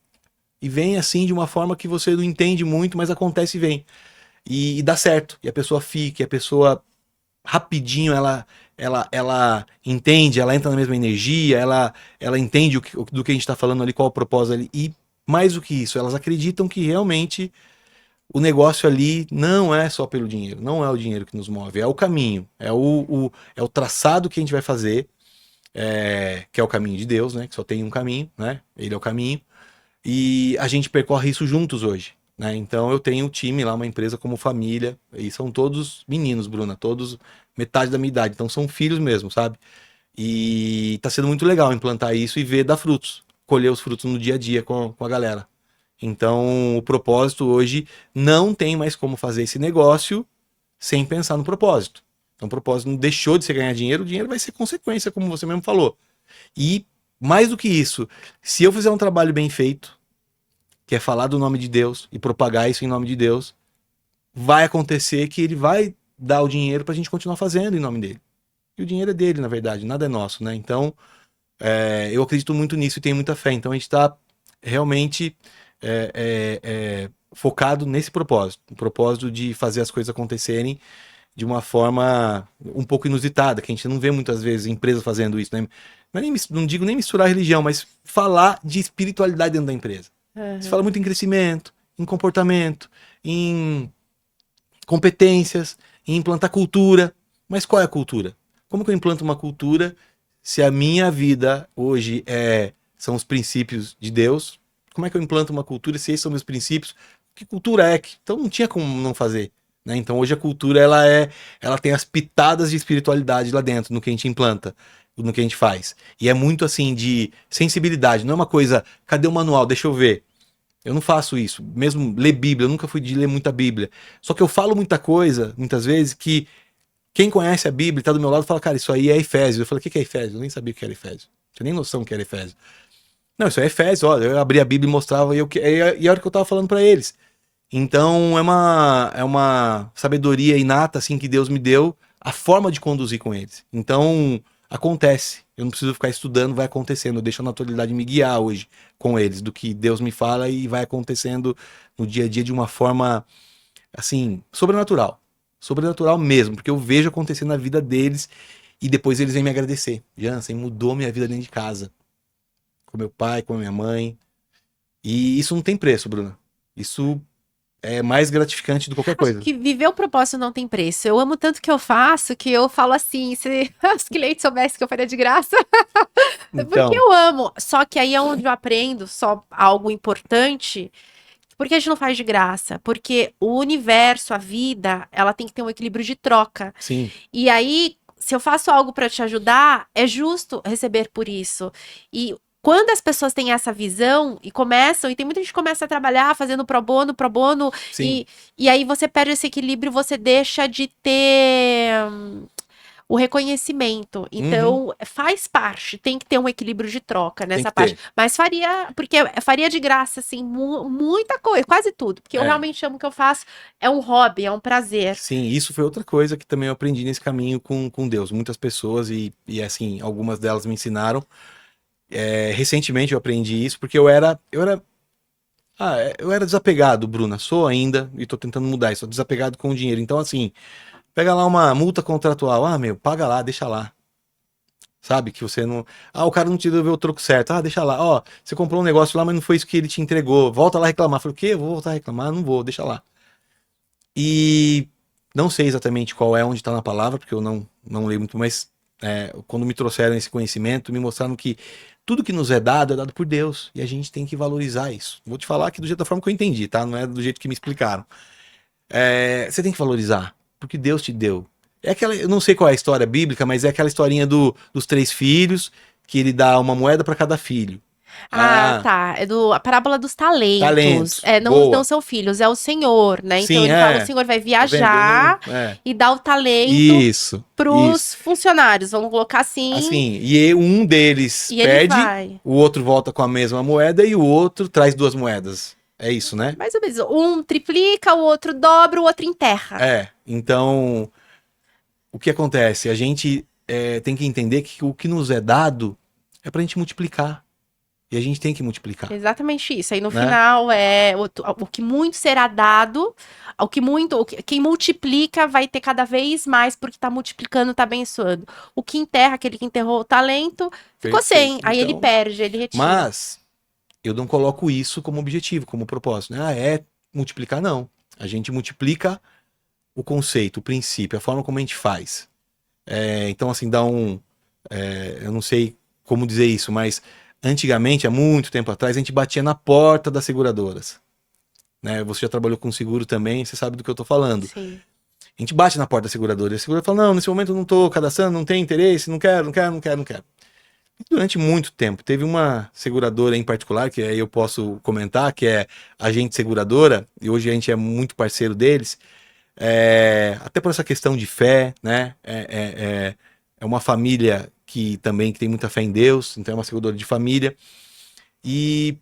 Speaker 2: E vem assim de uma forma que você não entende muito, mas acontece e vem. E dá certo. E a pessoa fica, e a pessoa rapidinho ela entende, ela entra na mesma energia, ela entende do que a gente está falando ali, qual o propósito ali. E mais do que isso, elas acreditam que realmente o negócio ali não é só pelo dinheiro, não é o dinheiro que nos move, é o caminho, é o traçado que a gente vai fazer, que é o caminho de Deus, né? Que só tem um caminho, né? Ele é o caminho. E a gente percorre isso juntos hoje, né? Então eu tenho um time lá, uma empresa como família, e são todos meninos, Bruna, todos metade da minha idade, então são filhos mesmo, sabe? E tá sendo muito legal implantar isso e ver dar frutos, colher os frutos no dia a dia com a galera. Então o propósito hoje não tem mais como fazer esse negócio sem pensar no propósito. Então o propósito não deixou de ser ganhar dinheiro, o dinheiro vai ser consequência, como você mesmo falou. E mais do que isso, se eu fizer um trabalho bem feito, que é falar do nome de Deus e propagar isso em nome de Deus, vai acontecer que ele vai dar o dinheiro pra gente continuar fazendo em nome dele. E o dinheiro é dele, na verdade, nada é nosso, né? Então, eu acredito muito nisso e tenho muita fé. Então a gente tá realmente focado nesse propósito, o propósito de fazer as coisas acontecerem de uma forma um pouco inusitada, que a gente não vê muitas vezes empresas fazendo isso, né? Não digo nem misturar religião, mas falar de espiritualidade dentro da empresa. Você fala muito em crescimento, em comportamento, em competências, em implantar cultura. Mas qual é a cultura? Como que eu implanto uma cultura se a minha vida hoje são os princípios de Deus? Como é que eu implanto uma cultura se esses são meus princípios? Que cultura é? Então não tinha como não fazer. Né? Então hoje a cultura ela tem as pitadas de espiritualidade lá dentro, no que a gente implanta, no que a gente faz. E é muito assim de sensibilidade, não é uma coisa, cadê o manual? Deixa eu ver. Eu não faço isso. Mesmo ler Bíblia, eu nunca fui de ler muita Bíblia. Só que eu falo muita coisa, muitas vezes, que quem conhece a Bíblia, tá do meu lado, fala, cara, isso aí é Efésios. Eu falei, o que é Efésios? Eu nem sabia o que era Efésios. Não tinha nem noção do que era Efésios. Não, isso é Efésios, ó. Eu abri a Bíblia e mostrava, e a hora que eu tava falando para eles. Então, é uma sabedoria inata, assim, que Deus me deu, a forma de conduzir com eles. Então, acontece. Eu não preciso ficar estudando, vai acontecendo. Eu deixo a naturalidade me guiar hoje com eles, do que Deus me fala e vai acontecendo no dia a dia de uma forma, assim, sobrenatural. Sobrenatural mesmo, porque eu vejo acontecer na vida deles e depois eles vêm me agradecer. Jansen, mudou minha vida dentro de casa. Com meu pai, com a minha mãe. E isso não tem preço, Bruna. Isso é mais gratificante do que qualquer coisa.
Speaker 1: Acho que viver o propósito não tem preço. Eu amo tanto que eu faço que eu falo assim, se os clientes soubessem que eu faria de graça.
Speaker 2: Então,
Speaker 1: Porque eu amo. Só que aí é onde eu aprendo só algo importante. Por que a gente não faz de graça? Porque o universo, a vida, ela tem que ter um equilíbrio de troca.
Speaker 2: sim.
Speaker 1: E aí, se eu faço algo para te ajudar, é justo receber por isso. E quando as pessoas têm essa visão e começam, e tem muita gente que começa a trabalhar fazendo pro bono,
Speaker 2: Sim.
Speaker 1: e aí você perde esse equilíbrio, você deixa de ter o reconhecimento. Então, faz parte, tem que ter um equilíbrio de troca nessa
Speaker 2: que
Speaker 1: parte.
Speaker 2: ter.
Speaker 1: Mas faria de graça, assim, muita coisa, quase tudo. Porque eu realmente amo o que eu faço, é um hobby, é um prazer.
Speaker 2: Sim, isso foi outra coisa que também eu aprendi nesse caminho com Deus. Muitas pessoas, e assim, algumas delas me ensinaram. Recentemente eu aprendi isso, porque eu era desapegado, Bruna. Sou ainda, e tô tentando mudar isso. Sou desapegado com o dinheiro. Então, assim, pega lá uma multa contratual. Paga lá, deixa lá. Sabe? Que você não. O cara não te deu o troco certo. Deixa lá. Ó, você comprou um negócio lá, mas não foi isso que ele te entregou. Volta lá reclamar. Falei, o quê? Eu vou voltar a reclamar? Não vou, deixa lá. E não sei exatamente qual é onde tá na palavra, porque eu não leio muito, mas quando me trouxeram esse conhecimento, me mostraram que tudo que nos é dado por Deus. E a gente tem que valorizar isso. Vou te falar aqui da forma que eu entendi, tá? Não é do jeito que me explicaram. Você tem que valorizar, porque Deus te deu. Eu não sei qual é a história bíblica, mas é aquela historinha dos 3 filhos, que ele dá uma moeda para cada filho.
Speaker 1: Ah, tá. É a parábola dos talentos.
Speaker 2: Talentos.
Speaker 1: Não
Speaker 2: Boa.
Speaker 1: são filhos, é o Senhor, né? Então
Speaker 2: Sim,
Speaker 1: ele fala, o Senhor vai
Speaker 2: Tá vendo? Eu
Speaker 1: viajar e dar o talento
Speaker 2: Isso, isso.
Speaker 1: pros funcionários, vamos colocar assim,
Speaker 2: Assim, e um deles
Speaker 1: e ele
Speaker 2: perde,
Speaker 1: vai.
Speaker 2: o outro volta com a mesma moeda e o outro traz duas moedas. É isso, né?
Speaker 1: Mais ou menos. Um triplica, o outro dobra, o outro enterra.
Speaker 2: Então, o que acontece? A gente tem que entender que o que nos é dado é pra gente multiplicar. E a gente tem que multiplicar,
Speaker 1: Exatamente isso. Aí no
Speaker 2: né?
Speaker 1: final o que muito será dado, quem multiplica vai ter cada vez mais porque tá multiplicando, tá abençoando. O que enterra, aquele que enterrou o talento, ficou sem.
Speaker 2: Perfeito.
Speaker 1: Aí ele
Speaker 2: Então,
Speaker 1: perde, ele retira.
Speaker 2: mas eu não coloco isso como objetivo, como propósito, né? É multiplicar, não. A gente multiplica o conceito, o princípio, a forma como a gente faz. Então, assim, eu não sei como dizer isso, mas antigamente, há muito tempo atrás, a gente batia na porta das seguradoras. Né? Você já trabalhou com seguro também, você sabe do que eu tô falando.
Speaker 1: Sim.
Speaker 2: A gente bate na porta da seguradora e a seguradora fala: não, nesse momento eu não tô cadastrando, não tem interesse, não quero, não quero, não quero, não quero. E durante muito tempo, teve uma seguradora em particular, que aí eu posso comentar, que é a Agente Seguradora, e hoje a gente é muito parceiro deles, até por essa questão de fé, né? É uma família que tem muita fé em Deus, então é uma seguradora de família. E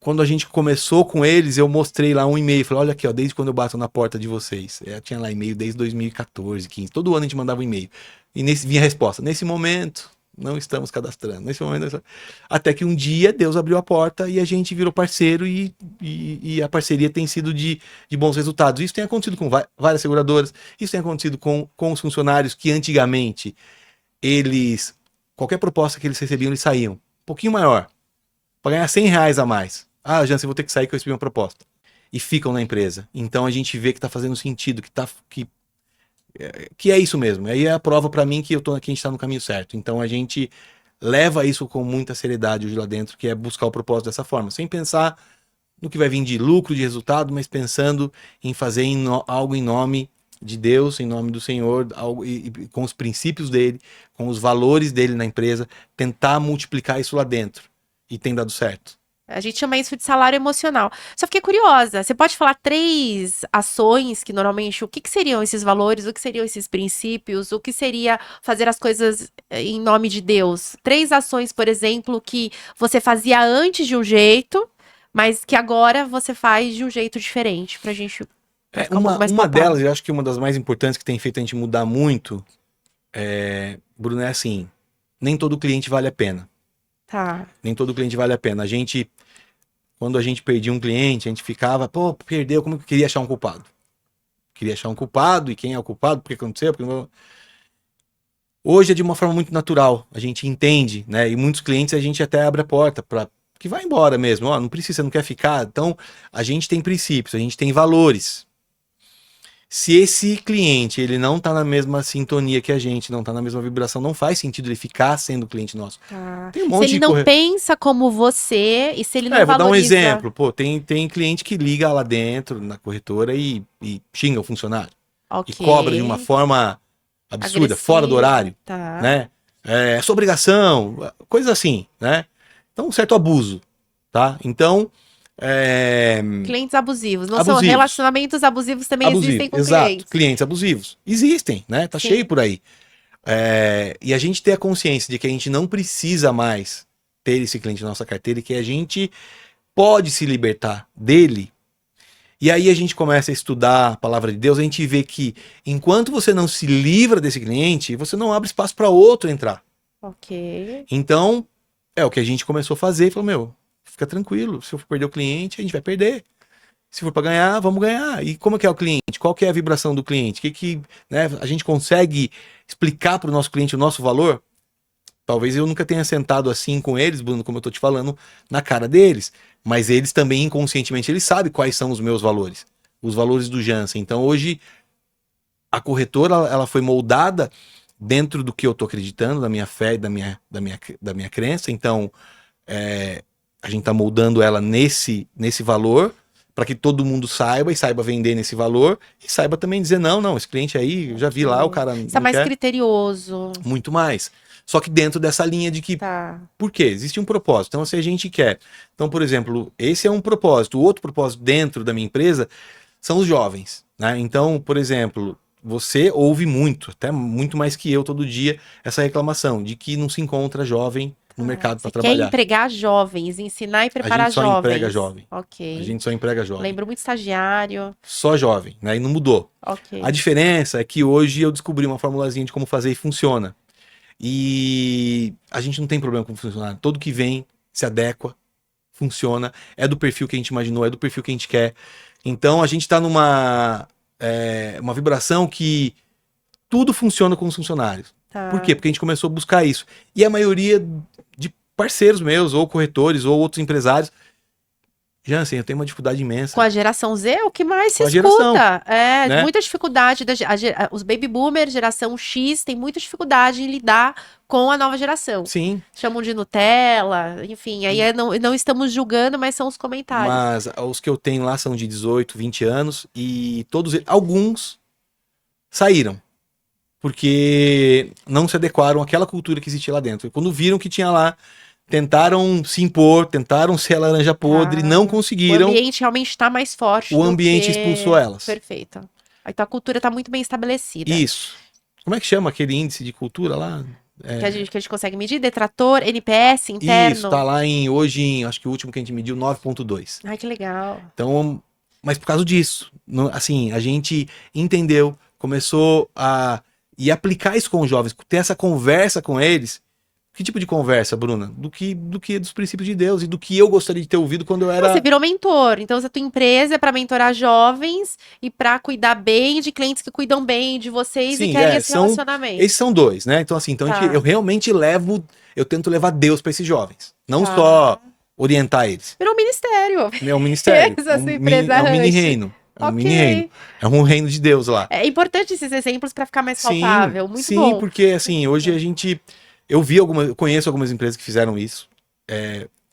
Speaker 2: quando a gente começou com eles, eu mostrei lá um e-mail. Falei, olha aqui, ó, desde quando eu bato na porta de vocês. Eu tinha lá e-mail desde 2014, 15. Todo ano a gente mandava um e-mail. E vinha a resposta. Nesse momento, não estamos cadastrando. Nesse momento, não estamos... Até que um dia Deus abriu a porta e a gente virou parceiro e a parceria tem sido de bons resultados. Isso tem acontecido com várias seguradoras. Isso tem acontecido com os funcionários que antigamente qualquer proposta que eles recebiam, eles saíam. Um pouquinho maior. Para ganhar R$ 100 a mais. Ah, Jansen, vou ter que sair que eu recebi uma proposta. E ficam na empresa. Então a gente vê que está fazendo sentido, que é isso mesmo. Aí é a prova para mim que a gente está no caminho certo. Então a gente leva isso com muita seriedade hoje lá dentro, que é buscar o propósito dessa forma, sem pensar no que vai vir de lucro, de resultado, mas pensando em fazer algo em nome de Deus, em nome do Senhor, com os princípios dele, com os valores dele na empresa, tentar multiplicar isso lá dentro. E tem dado certo.
Speaker 1: A gente chama isso de salário emocional. Só fiquei curiosa. Você pode falar 3 ações que normalmente, o que seriam esses valores, o que seriam esses princípios, o que seria fazer as coisas em nome de Deus? 3 ações, por exemplo, que você fazia antes de um jeito, mas que agora você faz de um jeito diferente, pra gente ficar um pouco mais
Speaker 2: Uma
Speaker 1: palpável.
Speaker 2: delas, eu acho que uma das mais importantes que tem feito a gente mudar muito, Bruno, é assim, nem todo cliente vale a pena.
Speaker 1: Tá.
Speaker 2: Nem todo cliente vale a pena. Quando a gente perdia um cliente, a gente ficava, pô, perdeu, como que eu queria achar um culpado? Queria achar um culpado, e quem é o culpado, por que aconteceu? Hoje é de uma forma muito natural, a gente entende, né? E muitos clientes a gente até abre a porta para que vá embora mesmo, ó, não precisa, você não quer ficar. Então, a gente tem princípios, a gente tem valores. Se esse cliente ele não está na mesma sintonia que a gente, não está na mesma vibração, não faz sentido ele ficar sendo cliente nosso.
Speaker 1: Tá.
Speaker 2: Tem um
Speaker 1: Se
Speaker 2: monte
Speaker 1: ele
Speaker 2: de
Speaker 1: não pensa como você e se ele não
Speaker 2: vou dar um
Speaker 1: valoriza...
Speaker 2: exemplo. Pô, tem cliente que liga lá dentro na corretora e xinga o funcionário. E cobra de uma
Speaker 1: Ok.
Speaker 2: forma absurda, fora do
Speaker 1: Agressivo,
Speaker 2: horário,
Speaker 1: tá.
Speaker 2: né? É sua obrigação, coisa assim, né? Então, um certo abuso, tá? Então,
Speaker 1: Clientes abusivos. Não são
Speaker 2: abusivos.
Speaker 1: relacionamentos abusivos também existem com
Speaker 2: Exato.
Speaker 1: clientes.
Speaker 2: Clientes abusivos. Existem, né? Tá
Speaker 1: Sim.
Speaker 2: cheio por aí. E a gente ter a consciência de que a gente não precisa mais ter esse cliente na nossa carteira e que a gente pode se libertar dele. E aí a gente começa a estudar a palavra de Deus, a gente vê que enquanto você não se livra desse cliente, você não abre espaço para outro entrar.
Speaker 1: Ok.
Speaker 2: Então, é o que a gente começou a fazer e falou, meu, fica tranquilo, se eu for perder o cliente, a gente vai perder. Se for para ganhar, vamos ganhar. E como é que é o cliente? Qual que é a vibração do cliente? Né, a gente consegue explicar para o nosso cliente o nosso valor? Talvez eu nunca tenha sentado assim com eles, Bruno, como eu tô te falando, na cara deles. Mas eles também, inconscientemente, eles sabem quais são os meus valores. Os valores do Jansen. Então, hoje, a corretora, ela foi moldada dentro do que eu tô acreditando, da minha fé e da minha crença. Então, a gente tá moldando ela nesse valor, para que todo mundo saiba e saiba vender nesse valor e saiba também dizer não, esse cliente aí, eu já vi lá, o cara
Speaker 1: Você é
Speaker 2: não
Speaker 1: mais
Speaker 2: quer.
Speaker 1: criterioso.
Speaker 2: Muito mais. Só que dentro dessa linha de que,
Speaker 1: Tá.
Speaker 2: por quê? Existe um propósito. Então, se a gente quer. Então, por exemplo, esse é um propósito. O outro propósito dentro da minha empresa são os jovens, né? Então, por exemplo, você ouve muito, até muito mais que eu todo dia, essa reclamação de que não se encontra jovem no mercado para
Speaker 1: Você quer
Speaker 2: trabalhar.
Speaker 1: empregar jovens, ensinar e preparar
Speaker 2: gente só
Speaker 1: jovens.
Speaker 2: emprega jovem.
Speaker 1: Ok.
Speaker 2: A gente só emprega jovem.
Speaker 1: Lembro muito estagiário.
Speaker 2: Só jovem, né? E não mudou.
Speaker 1: Ok.
Speaker 2: A diferença é que hoje eu descobri uma formulazinha de como fazer e funciona. E a gente não tem problema com funcionário. Todo que vem se adequa, funciona, é do perfil que a gente imaginou, é do perfil que a gente quer. Então a gente está numa uma vibração que tudo funciona com os funcionários.
Speaker 1: Tá.
Speaker 2: Por quê? Porque a gente começou a buscar isso. E a maioria de parceiros meus, ou corretores, ou outros empresários, Jansen, eu tenho uma dificuldade imensa.
Speaker 1: Com a geração Z, é o que mais se
Speaker 2: Com a
Speaker 1: escuta.
Speaker 2: geração,
Speaker 1: É,
Speaker 2: né?
Speaker 1: muita dificuldade. Os baby boomers, geração X, tem muita dificuldade em lidar com a nova geração.
Speaker 2: Sim,
Speaker 1: Chamam de Nutella, enfim. Aí não estamos julgando, mas são os comentários.
Speaker 2: mas os que eu tenho lá são de 18, 20 anos e todos alguns saíram. Porque não se adequaram àquela cultura que existia lá dentro. E quando viram que tinha lá, tentaram se impor, tentaram ser a laranja podre, não
Speaker 1: O
Speaker 2: conseguiram.
Speaker 1: ambiente realmente está mais forte.
Speaker 2: O
Speaker 1: do
Speaker 2: ambiente
Speaker 1: que-
Speaker 2: expulsou elas.
Speaker 1: Perfeito. Então a cultura está muito bem estabelecida.
Speaker 2: Isso. Como é que chama aquele índice de cultura lá?
Speaker 1: Que a gente consegue medir. Detrator, NPS, interno.
Speaker 2: Isso, tá lá hoje, acho que o último que a gente mediu, 9,2.
Speaker 1: Ai, que legal.
Speaker 2: Então, mas por causa disso, assim, a gente entendeu, começou a aplicar isso com os jovens, ter essa conversa com eles. Que tipo de conversa, Bruna? Do que dos princípios de Deus e do que eu gostaria de ter ouvido quando eu era.
Speaker 1: Você virou mentor. Então, a tua empresa é para mentorar jovens e para cuidar bem de clientes que cuidam bem de vocês
Speaker 2: Sim,
Speaker 1: e querem esse relacionamento.
Speaker 2: Esses são dois, né? Então, assim,
Speaker 1: Tá.
Speaker 2: eu realmente eu tento levar Deus para esses jovens. Não
Speaker 1: Tá.
Speaker 2: só orientar eles.
Speaker 1: Virou um ministério.
Speaker 2: É um ministério.
Speaker 1: Essa sua
Speaker 2: é
Speaker 1: empresa
Speaker 2: um mini
Speaker 1: errante.
Speaker 2: reino. É um
Speaker 1: Ok.
Speaker 2: mini reino. É um reino de Deus lá.
Speaker 1: É importante esses exemplos para ficar mais palpável. Muito
Speaker 2: sim,
Speaker 1: bom.
Speaker 2: porque assim, hoje eu conheço algumas empresas que fizeram isso.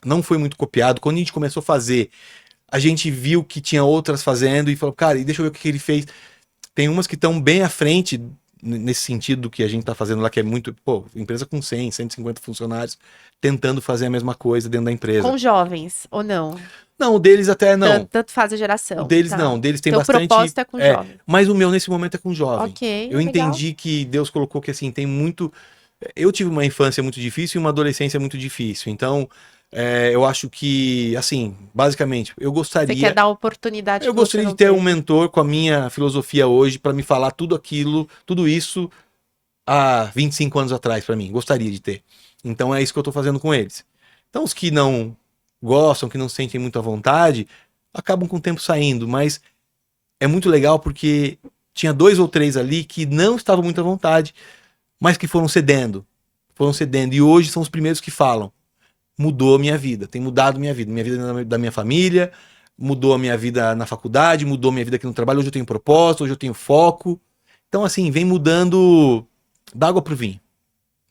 Speaker 2: Não foi muito copiado. Quando a gente começou a fazer, a gente viu que tinha outras fazendo e falou, cara, e deixa eu ver o que ele fez. Tem umas que estão bem à frente nesse sentido do que a gente tá fazendo lá, que é muito, empresa com 100, 150 funcionários, tentando fazer a mesma coisa dentro da empresa.
Speaker 1: Com jovens, ou não?
Speaker 2: Não, o deles até não.
Speaker 1: Tanto faz a geração.
Speaker 2: O deles
Speaker 1: tá.
Speaker 2: não, o deles tem
Speaker 1: Então,
Speaker 2: bastante.
Speaker 1: o propósito é com jovens.
Speaker 2: Mas o meu nesse momento é com jovem.
Speaker 1: Ok,
Speaker 2: Eu
Speaker 1: legal.
Speaker 2: entendi que Deus colocou que assim, tem muito. Eu tive uma infância muito difícil e uma adolescência muito difícil. Então, eu acho que, assim, basicamente, eu gostaria.
Speaker 1: Você quer dar oportunidade.
Speaker 2: Eu gostaria de ter um mentor com a minha filosofia hoje para me falar tudo isso há 25 anos atrás para mim. Gostaria de ter. Então é isso que eu tô fazendo com eles. Então os que não gostam, que não sentem muito à vontade, acabam com o tempo saindo, mas é muito legal porque tinha 2 ou 3 ali que não estavam muito à vontade, mas que foram cedendo, e hoje são os primeiros que falam, mudou a minha vida, tem mudado minha vida da minha família, mudou a minha vida na faculdade, mudou a minha vida aqui no trabalho, hoje eu tenho propósito, hoje eu tenho foco, então assim, vem mudando da água pro vinho,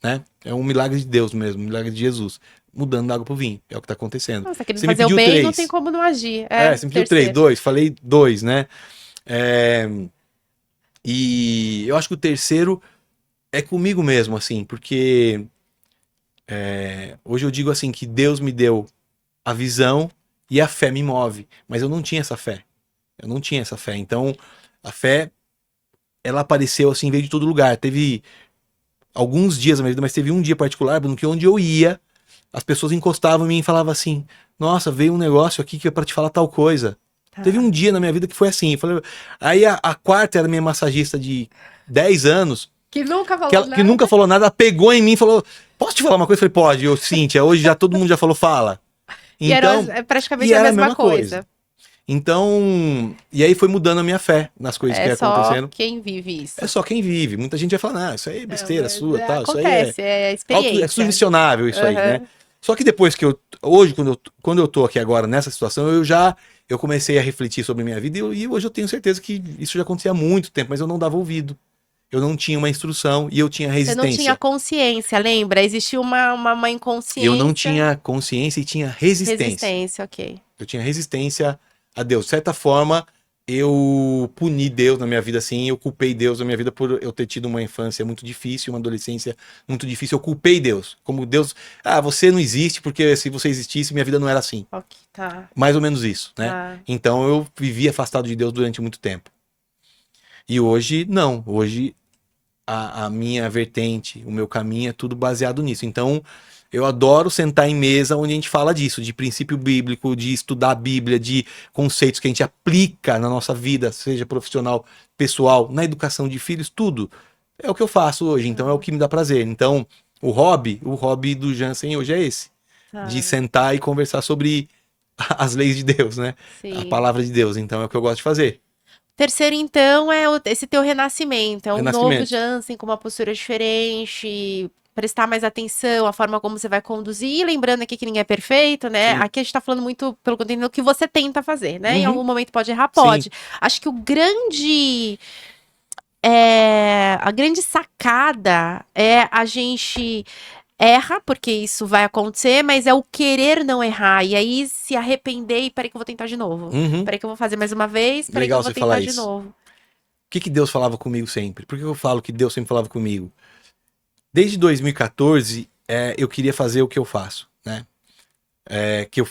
Speaker 2: né? É um milagre de Deus mesmo, um milagre de Jesus. Mudando da água pro vinho. É o que tá acontecendo.
Speaker 1: Nossa, querendo
Speaker 2: Você me
Speaker 1: fazer o
Speaker 2: pediu
Speaker 1: bem,
Speaker 2: 3.
Speaker 1: não tem como não agir.
Speaker 2: Você me pediu 3, 2. Falei 2, né? E eu acho que o terceiro é comigo mesmo, assim, porque hoje eu digo assim, que Deus me deu a visão e a fé me move. Mas eu não tinha essa fé. Então, a fé, ela apareceu assim, veio de todo lugar. Teve alguns dias na minha vida, mas teve um dia particular, Bruno, que onde eu ia, as pessoas encostavam em mim e falavam assim, nossa, veio um negócio aqui que é pra te falar tal coisa.
Speaker 1: Tá.
Speaker 2: Teve um dia na minha vida que foi assim. Eu falei, aí a quarta era minha massagista de 10 anos,
Speaker 1: Que nunca falou nada.
Speaker 2: que nunca falou nada, ela pegou em mim e falou, posso te falar uma coisa? Eu falei, pode. Eu, Cíntia, hoje já todo mundo já falou, fala.
Speaker 1: E era praticamente a mesma coisa.
Speaker 2: Então, e aí foi mudando a minha fé nas coisas que ia acontecendo.
Speaker 1: É só quem vive isso.
Speaker 2: É só quem vive. Muita gente vai falar, isso aí é besteira sua, tal.
Speaker 1: Acontece,
Speaker 2: Isso aí é
Speaker 1: experiência.
Speaker 2: é sugestionável isso aí,
Speaker 1: Uhum.
Speaker 2: né? Só que depois que hoje, quando eu tô aqui agora nessa situação, eu comecei a refletir sobre a minha vida e hoje eu tenho certeza que isso já acontecia há muito tempo, mas eu não dava ouvido. Eu não tinha uma instrução e eu tinha
Speaker 1: Você
Speaker 2: resistência.
Speaker 1: não tinha consciência, lembra? Existia uma inconsciência.
Speaker 2: Eu não tinha consciência e tinha resistência.
Speaker 1: Resistência, ok.
Speaker 2: Eu tinha resistência a Deus. De certa forma, eu puni Deus na minha vida, assim, eu culpei Deus na minha vida por eu ter tido uma infância muito difícil, uma adolescência muito difícil. Eu culpei Deus. Como Deus, você não existe, porque se você existisse, minha vida não era assim.
Speaker 1: Ok, tá.
Speaker 2: Mais ou menos isso, né?
Speaker 1: Tá.
Speaker 2: Então eu vivi afastado de Deus durante muito tempo. E hoje, não. Hoje, a minha vertente, o meu caminho é tudo baseado nisso. Então, eu adoro sentar em mesa onde a gente fala disso, de princípio bíblico, de estudar a Bíblia, de conceitos que a gente aplica na nossa vida, seja profissional, pessoal, na educação de filhos, tudo. É o que eu faço hoje, então é o que me dá prazer. Então, o hobby do Jansen hoje é esse, de sentar e conversar sobre as leis de Deus, né? A
Speaker 1: Sim.
Speaker 2: palavra de Deus. Então, é o que eu gosto de fazer.
Speaker 1: Terceiro, então, é esse teu renascimento. É um novo
Speaker 2: Renascimento.
Speaker 1: Jansen com uma postura diferente, prestar mais atenção, a forma como você vai conduzir. E lembrando aqui que ninguém é perfeito, né?
Speaker 2: Sim.
Speaker 1: Aqui a gente tá falando muito pelo conteúdo que você tenta fazer, né? Em
Speaker 2: Uhum.
Speaker 1: algum momento pode errar, pode. Acho que a grande sacada é a gente erra, porque isso vai acontecer, mas é o querer não errar. E aí se arrepender e peraí que eu vou tentar de novo.
Speaker 2: Uhum.
Speaker 1: Peraí que eu vou fazer mais uma vez, peraí
Speaker 2: Legal
Speaker 1: que eu vou
Speaker 2: você falar
Speaker 1: tentar de
Speaker 2: isso.
Speaker 1: novo.
Speaker 2: O que Deus falava comigo sempre? Por que eu falo que Deus sempre falava comigo? Desde 2014, eu queria fazer o que eu faço, né?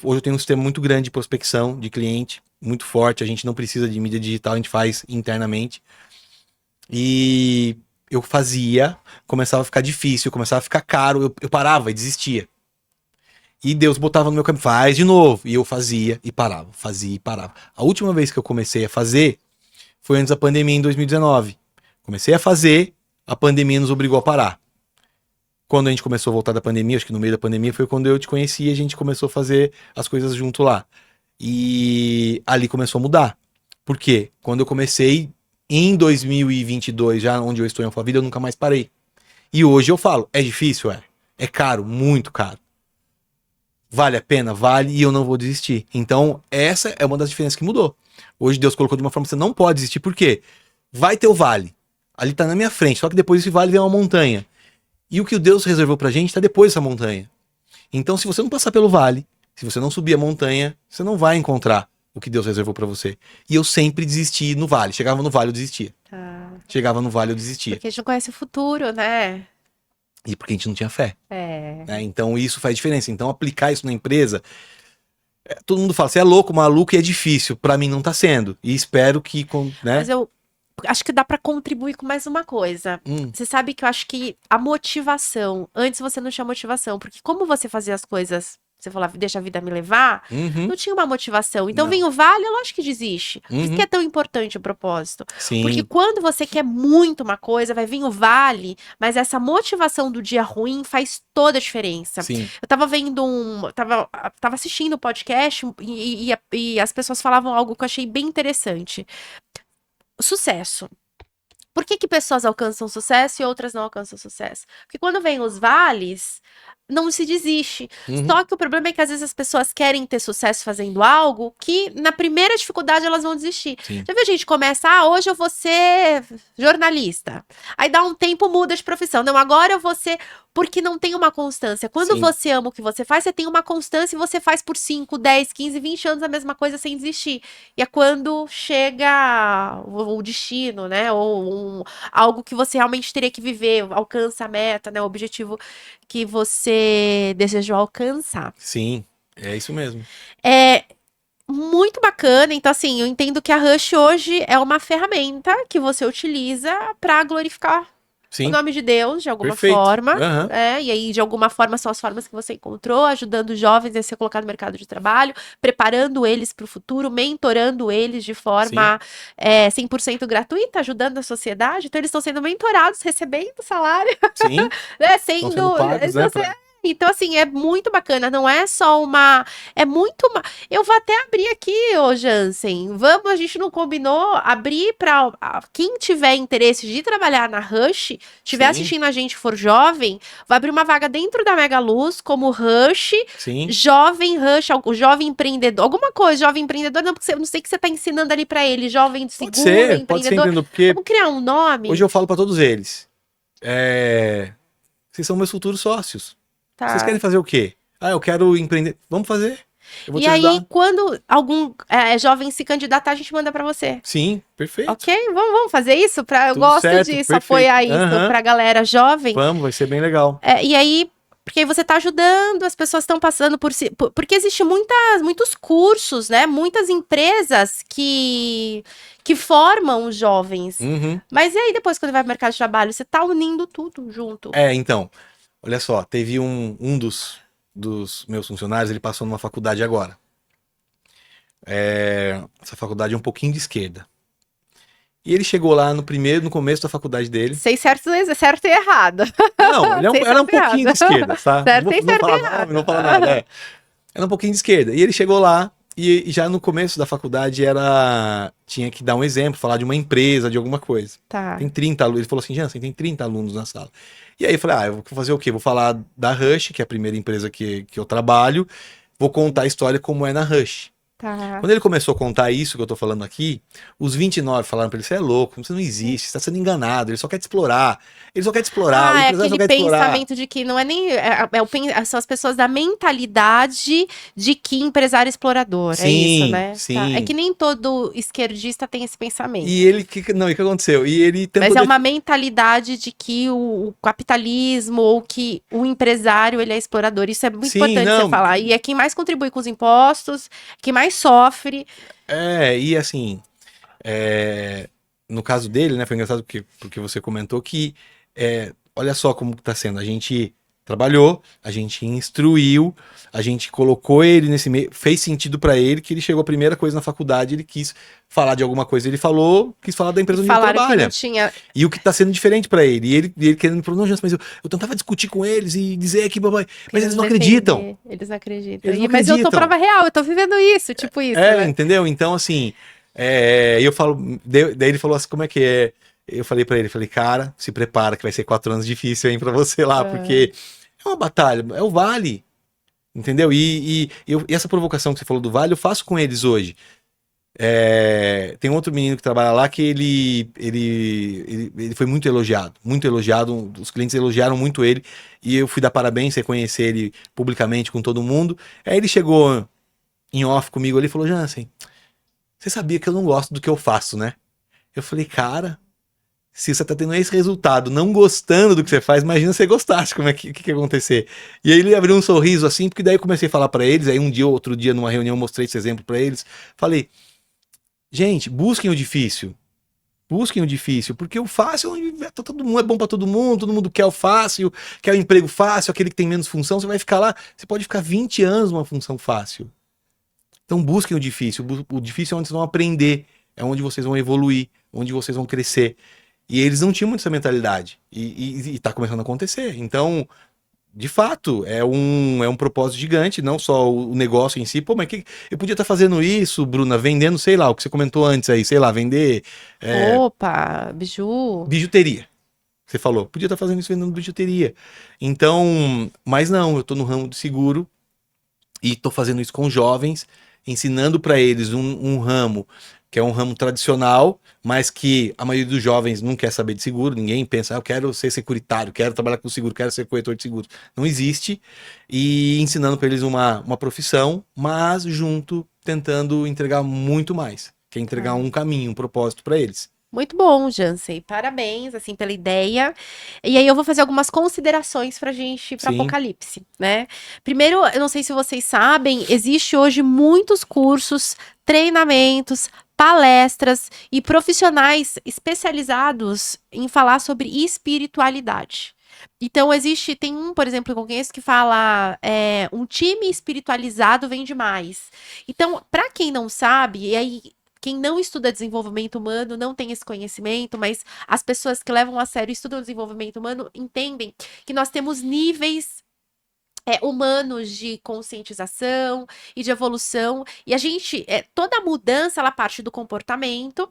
Speaker 2: Hoje eu tenho um sistema muito grande de prospecção de cliente, muito forte. A gente não precisa de mídia digital, a gente faz internamente. E eu fazia, começava a ficar difícil, começava a ficar caro, eu parava e desistia. E Deus botava no meu caminho, faz de novo. E eu fazia e parava, fazia e parava. A última vez que eu comecei a fazer foi antes da pandemia, em 2019. Comecei a fazer, a pandemia nos obrigou a parar. Quando a gente começou a voltar da pandemia, acho que no meio da pandemia, foi quando eu te conheci e a gente começou a fazer as coisas junto lá. E ali começou a mudar. Por quê? Quando eu comecei em 2022, já onde eu estou em Alphaville, eu nunca mais parei. E hoje eu falo, é difícil? É caro, muito caro. Vale a pena? Vale, e eu não vou desistir. Então, essa é uma das diferenças que mudou. Hoje Deus colocou de uma forma que você não pode desistir, por quê? Vai ter o vale. Ali tá na minha frente, só que depois desse vale vem uma montanha. E o que o Deus reservou pra gente tá depois dessa montanha. Então, se você não passar pelo vale, se você não subir a montanha, você não vai encontrar o que Deus reservou pra você. E eu sempre desisti no vale. Chegava no vale, eu desistia.
Speaker 1: Tá.
Speaker 2: Chegava no vale, eu desistia.
Speaker 1: Porque a gente não conhece o futuro, né?
Speaker 2: E porque a gente não tinha fé.
Speaker 1: É.
Speaker 2: Né? Então, isso faz diferença. Então, aplicar isso na empresa... Todo mundo fala, você é louco, maluco e é difícil. Pra mim não tá sendo. E espero que... Né?
Speaker 1: Mas eu acho que dá pra contribuir com mais uma coisa. Você sabe que eu acho que a motivação, antes você não tinha motivação, porque como você fazia as coisas, você falava, deixa a vida me levar,
Speaker 2: Uhum.
Speaker 1: não tinha uma motivação. Então
Speaker 2: Não.
Speaker 1: vem o vale, eu acho que desiste. Por isso
Speaker 2: Uhum.
Speaker 1: que é tão importante o propósito.
Speaker 2: Sim.
Speaker 1: Porque quando você quer muito uma coisa, vai vir o vale, mas essa motivação do dia ruim faz toda a diferença.
Speaker 2: Sim.
Speaker 1: Eu tava vendo tava assistindo o podcast e as pessoas falavam algo que eu achei bem interessante. Sucesso. Por que pessoas alcançam sucesso e outras não alcançam sucesso? Porque quando vem os vales, não se desiste.
Speaker 2: Uhum.
Speaker 1: Só que o problema é que às vezes as pessoas querem ter sucesso fazendo algo que na primeira dificuldade elas vão desistir.
Speaker 2: Sim.
Speaker 1: Já viu a gente começa, hoje eu vou ser jornalista. Aí dá um tempo, muda de profissão. Não, agora eu vou ser... Porque não tem uma constância. Quando
Speaker 2: Sim.
Speaker 1: você ama o que você faz, você tem uma constância e você faz por 5, 10, 15, 20 anos a mesma coisa sem desistir. E é quando chega o destino, né? Ou algo que você realmente teria que viver, alcança a meta, né? O objetivo que você desejou alcançar.
Speaker 2: Sim, é isso mesmo.
Speaker 1: É muito bacana. Então, assim, eu entendo que a Rush hoje é uma ferramenta que você utiliza para glorificar
Speaker 2: Sim.
Speaker 1: o nome de Deus, de alguma
Speaker 2: Perfeito.
Speaker 1: forma.
Speaker 2: Aham.
Speaker 1: E aí, de alguma forma, são as formas que você encontrou, ajudando jovens a se colocar no mercado de trabalho, preparando eles para o futuro, mentorando eles de forma 100% gratuita, ajudando a sociedade. Então, eles estão sendo mentorados, recebendo salário,
Speaker 2: Sim.
Speaker 1: né?
Speaker 2: Estão sendo pagos, né?
Speaker 1: Então, assim, é muito bacana. Não é só uma... É muito... Eu vou até abrir aqui, ô Jansen. Vamos, a gente não combinou abrir para quem tiver interesse de trabalhar na Rush, estiver
Speaker 2: Sim.
Speaker 1: assistindo a gente, for jovem, vai abrir uma vaga dentro da Mega Luz como Rush,
Speaker 2: Sim.
Speaker 1: jovem Rush, o jovem empreendedor, alguma coisa, jovem empreendedor, não, porque eu não sei o que você está ensinando ali para ele, jovem de seguro,
Speaker 2: Pode ser,
Speaker 1: empreendedor.
Speaker 2: porque
Speaker 1: Vamos criar um nome?
Speaker 2: hoje eu falo para todos eles. Vocês são meus futuros sócios.
Speaker 1: Tá.
Speaker 2: Vocês querem fazer o quê? Eu quero empreender. Vamos fazer. Eu vou
Speaker 1: E
Speaker 2: te
Speaker 1: aí,
Speaker 2: ajudar.
Speaker 1: quando algum jovem se candidatar, a gente manda pra você.
Speaker 2: Sim, perfeito.
Speaker 1: Ok? Vamos fazer isso? Eu
Speaker 2: Tudo
Speaker 1: gosto
Speaker 2: certo,
Speaker 1: disso,
Speaker 2: perfeito.
Speaker 1: apoiar isso
Speaker 2: Aham.
Speaker 1: pra galera jovem.
Speaker 2: Vamos, vai ser bem legal.
Speaker 1: E aí, porque aí você está ajudando, as pessoas estão passando porque existe muitos cursos, né? Muitas empresas que formam os jovens.
Speaker 2: Uhum.
Speaker 1: Mas e aí, depois, quando vai para o mercado de trabalho, você está unindo tudo junto.
Speaker 2: Então, olha só, teve um dos meus funcionários, ele passou numa faculdade agora. Essa faculdade é um pouquinho de esquerda. E ele chegou lá no começo da faculdade dele.
Speaker 1: Sei certo e errado.
Speaker 2: Não, ele
Speaker 1: Sei
Speaker 2: era um
Speaker 1: certo e
Speaker 2: pouquinho
Speaker 1: errado.
Speaker 2: de esquerda, tá?
Speaker 1: Certo
Speaker 2: Não
Speaker 1: e
Speaker 2: vou, não
Speaker 1: certo e
Speaker 2: falar
Speaker 1: errado.
Speaker 2: nome, não falar nada. Era um pouquinho de esquerda. E ele chegou lá e já no começo da faculdade tinha que dar um exemplo, falar de uma empresa, de alguma coisa.
Speaker 1: Tá.
Speaker 2: Tem 30 alunos. Ele falou assim, Jansen, tem 30 alunos na sala. E aí eu falei, eu vou fazer o quê? Vou falar da Rush, que é a primeira empresa que eu trabalho. Vou contar a história como é na Rush.
Speaker 1: Tá.
Speaker 2: Quando ele começou a contar isso que eu tô falando aqui, os 29 falaram pra ele, você é louco, você não existe, você tá sendo enganado, ele só quer te explorar. Ele só quer te explorar, o
Speaker 1: É
Speaker 2: empresário só
Speaker 1: aquele
Speaker 2: quer te explorar.
Speaker 1: pensamento de que não é nem. São as pessoas da mentalidade de que empresário explorador. É isso,
Speaker 2: Sim,
Speaker 1: né? Tá. É
Speaker 2: sim.
Speaker 1: que nem todo esquerdista tem esse pensamento.
Speaker 2: E ele, não, e o que aconteceu? E ele tentou...
Speaker 1: Mas é uma mentalidade de que o capitalismo ou que o empresário ele é explorador. Isso é muito
Speaker 2: Sim,
Speaker 1: importante você
Speaker 2: não,
Speaker 1: falar. E é quem mais contribui com os impostos, quem mais sofre.
Speaker 2: e assim, no caso dele, né, foi engraçado porque você comentou que, olha só como tá sendo, a gente trabalhou, a gente instruiu, a gente colocou ele nesse meio, fez sentido pra ele que ele chegou a primeira coisa na faculdade, ele quis falar de alguma coisa, ele falou, quis falar da empresa onde ele
Speaker 1: Falaram que
Speaker 2: trabalha.
Speaker 1: não tinha.
Speaker 2: E o que tá sendo diferente pra ele, e ele querendo me falar, não, Jansen, mas eu tentava discutir com eles e dizer que, babai, mas eles não acreditam.
Speaker 1: Eles não acreditam.
Speaker 2: Eles não
Speaker 1: Mas eu tô
Speaker 2: acreditam.
Speaker 1: prova real, eu tô vivendo isso, tipo isso, né?
Speaker 2: Entendeu? Então, assim, eu falo, daí ele falou assim, como é que é? Eu falei pra ele, falei, cara, se prepara que vai ser 4 anos difícil, hein, pra você lá, porque é uma batalha, é o Vale, entendeu? E essa provocação que você falou do Vale, eu faço com eles hoje. Tem outro menino que trabalha lá que ele foi muito elogiado, os clientes elogiaram muito ele, e eu fui dar parabéns, reconhecer ele publicamente com todo mundo. Aí ele chegou em off comigo ali e falou, Jansen, você sabia que eu não gosto do que eu faço, né? Eu falei, cara, se você tá tendo esse resultado, não gostando do que você faz, imagina se você gostasse, como é que ia acontecer? E aí ele abriu um sorriso assim, porque daí eu comecei a falar pra eles, aí um dia, outro dia, numa reunião, eu mostrei esse exemplo pra eles, falei, gente, busquem o difícil, porque o fácil, todo mundo é bom pra todo mundo quer o fácil, quer o emprego fácil, aquele que tem menos função, você vai ficar lá, você pode ficar 20 anos numa função fácil. Então busquem o difícil. O difícil é onde vocês vão aprender, é onde vocês vão evoluir, onde vocês vão crescer. E eles não tinham muito essa mentalidade. E tá começando a acontecer. Então, de fato, é um propósito gigante, não só o negócio em si. Pô, mas eu podia estar fazendo isso, Bruna, vendendo, sei lá, o que você comentou antes aí, sei lá, vender
Speaker 1: Opa, biju.
Speaker 2: bijuteria. Você falou, podia estar fazendo isso vendendo bijuteria. Então, mas não, eu tô no ramo de seguro e tô fazendo isso com jovens, ensinando para eles um ramo que é um ramo tradicional, mas que a maioria dos jovens não quer saber de seguro, ninguém pensa, eu quero ser securitário, quero trabalhar com seguro, quero ser corretor de seguro. Não existe. E ensinando para eles uma profissão, mas junto tentando entregar muito mais, que é entregar um caminho, um propósito para eles.
Speaker 1: Muito bom, Jansen. Parabéns, assim, pela ideia. E aí eu vou fazer algumas considerações pra gente ir para
Speaker 2: Sim.
Speaker 1: Apocalipse, né? Primeiro, eu não sei se vocês sabem, existe hoje muitos cursos, treinamentos, palestras e profissionais especializados em falar sobre espiritualidade. Então, tem um, por exemplo, que eu conheço que fala um time espiritualizado vende mais. Então, para quem não sabe, e aí quem não estuda desenvolvimento humano não tem esse conhecimento, mas as pessoas que levam a sério e estudam desenvolvimento humano entendem que nós temos níveis humanos de conscientização e de evolução, e a gente, toda mudança, ela parte do comportamento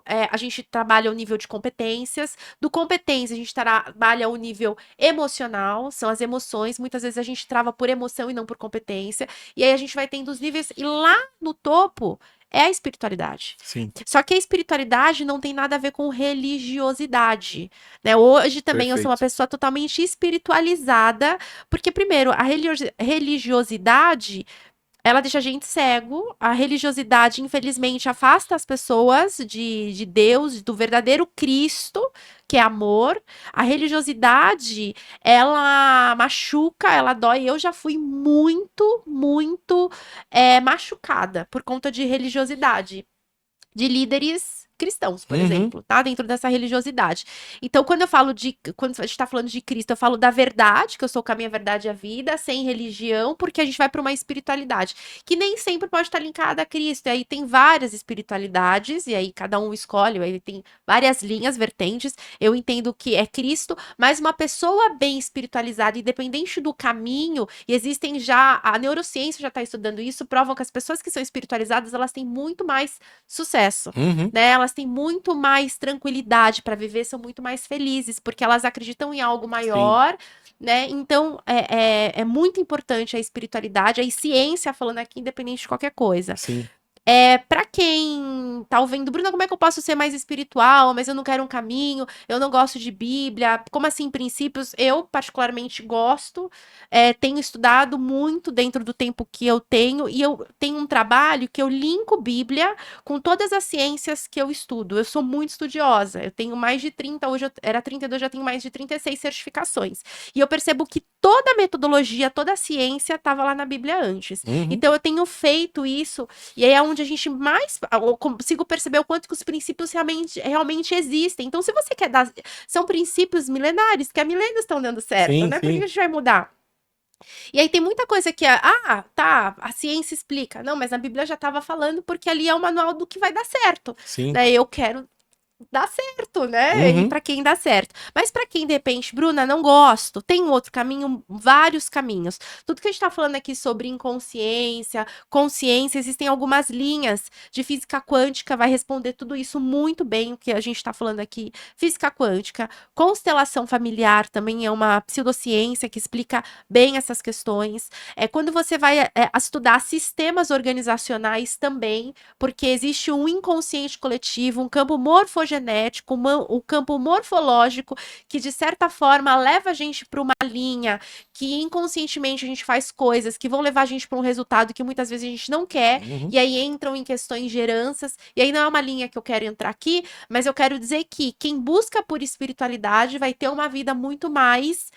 Speaker 1: a gente trabalha o nível de competências, do competência a gente trabalha o nível emocional, são as emoções, muitas vezes a gente trava por emoção e não por competência, e aí a gente vai tendo os níveis, e lá no topo é a espiritualidade.
Speaker 2: Sim.
Speaker 1: Só que a espiritualidade não tem nada a ver com religiosidade, né? Hoje também eu sou uma
Speaker 2: Perfeito.
Speaker 1: pessoa totalmente espiritualizada, porque primeiro, a religiosidade ela deixa a gente cego. A religiosidade, infelizmente, afasta as pessoas de Deus, do verdadeiro Cristo, que é amor. A religiosidade, ela machuca, ela dói. Eu já fui muito machucada por conta de religiosidade, de líderes cristãos, por
Speaker 2: Uhum.
Speaker 1: exemplo, tá? Dentro dessa religiosidade. Então, quando a gente tá falando de Cristo, eu falo da verdade, que eu sou o caminho, a verdade e a vida, sem religião, porque a gente vai para uma espiritualidade, que nem sempre pode estar linkada a Cristo. E aí tem várias espiritualidades, e aí cada um escolhe, aí tem várias linhas, vertentes. Eu entendo que é Cristo, mas uma pessoa bem espiritualizada, independente do caminho, e existem já, a neurociência já está estudando isso, provam que as pessoas que são espiritualizadas, elas têm muito mais sucesso,
Speaker 2: Uhum.
Speaker 1: né? Elas têm muito mais tranquilidade para viver, são muito mais felizes, porque elas acreditam em algo
Speaker 2: Sim.
Speaker 1: maior, né? Então, é muito importante a espiritualidade, a ciência falando aqui, independente de qualquer coisa.
Speaker 2: Sim.
Speaker 1: Para quem tá ouvindo, Bruna, como é que eu posso ser mais espiritual, mas eu não quero um caminho, eu não gosto de Bíblia, como assim, princípios? Eu, particularmente, gosto, tenho estudado muito dentro do tempo que eu tenho, e eu tenho um trabalho que eu linko Bíblia com todas as ciências que eu estudo. Eu sou muito estudiosa, eu tenho mais de 30, hoje eu era 32, já tenho mais de 36 certificações. E eu percebo que toda a metodologia, toda a ciência estava lá na Bíblia antes.
Speaker 2: Uhum.
Speaker 1: Então, eu tenho feito isso, e aí é onde a gente mais eu consigo perceber o quanto que os princípios realmente existem. Então, se você quer dar. São princípios milenares, que há milênios estão dando certo,
Speaker 2: Sim,
Speaker 1: né? Por que
Speaker 2: sim.
Speaker 1: a gente vai mudar? E aí tem muita coisa que, tá, a ciência explica. Não, mas na Bíblia já estava falando, porque ali é o manual do que vai dar certo.
Speaker 2: Sim.
Speaker 1: Né? Eu quero dá certo, né? E
Speaker 2: Uhum.
Speaker 1: para quem dá certo. Mas para quem de repente, Bruna, não gosto, tem um outro caminho, vários caminhos. Tudo que a gente tá falando aqui sobre inconsciência, consciência, existem algumas linhas de física quântica, vai responder tudo isso muito bem, o que a gente tá falando aqui. Física quântica, constelação familiar também é uma pseudociência que explica bem essas questões. Quando você vai estudar sistemas organizacionais também, porque existe um inconsciente coletivo, um campo morfogenético, o campo morfológico, que de certa forma leva a gente para uma linha que inconscientemente a gente faz coisas que vão levar a gente para um resultado que muitas vezes a gente não quer,
Speaker 2: Uhum.
Speaker 1: e aí entram em questões de heranças, e aí não é uma linha que eu quero entrar aqui, mas eu quero dizer que quem busca por espiritualidade vai ter uma vida muito mais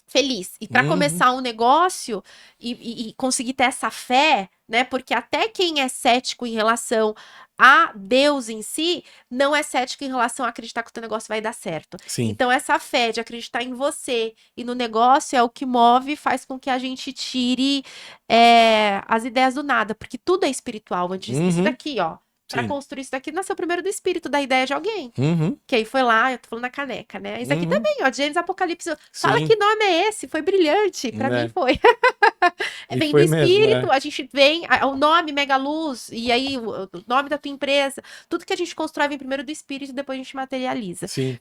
Speaker 1: feliz. E para
Speaker 2: Uhum.
Speaker 1: começar um negócio e conseguir ter essa fé, né? Porque até quem é cético em relação a Deus em si, não é cético em relação a acreditar que o teu negócio vai dar certo.
Speaker 2: Sim.
Speaker 1: Então, essa fé de acreditar em você e no negócio é o que move e faz com que a gente tire as ideias do nada. Porque tudo é espiritual. Antes disso
Speaker 2: Uhum.
Speaker 1: daqui, ó. Para
Speaker 2: Sim.
Speaker 1: construir isso daqui, nasceu primeiro do espírito, da ideia de alguém.
Speaker 2: Uhum.
Speaker 1: Que aí foi lá, eu tô falando na caneca, né? Isso aqui
Speaker 2: Uhum.
Speaker 1: também, ó, Gênesis Apocalipse. Fala
Speaker 2: Sim.
Speaker 1: que nome é esse? Foi brilhante. Pra mim
Speaker 2: É.
Speaker 1: foi.
Speaker 2: E
Speaker 1: Vem do
Speaker 2: foi mesmo,
Speaker 1: espírito,
Speaker 2: é.
Speaker 1: a gente vem, o nome Mega Luz, e aí o nome da tua empresa. Tudo que a gente constrói vem primeiro do espírito e depois a gente materializa.
Speaker 2: Sim.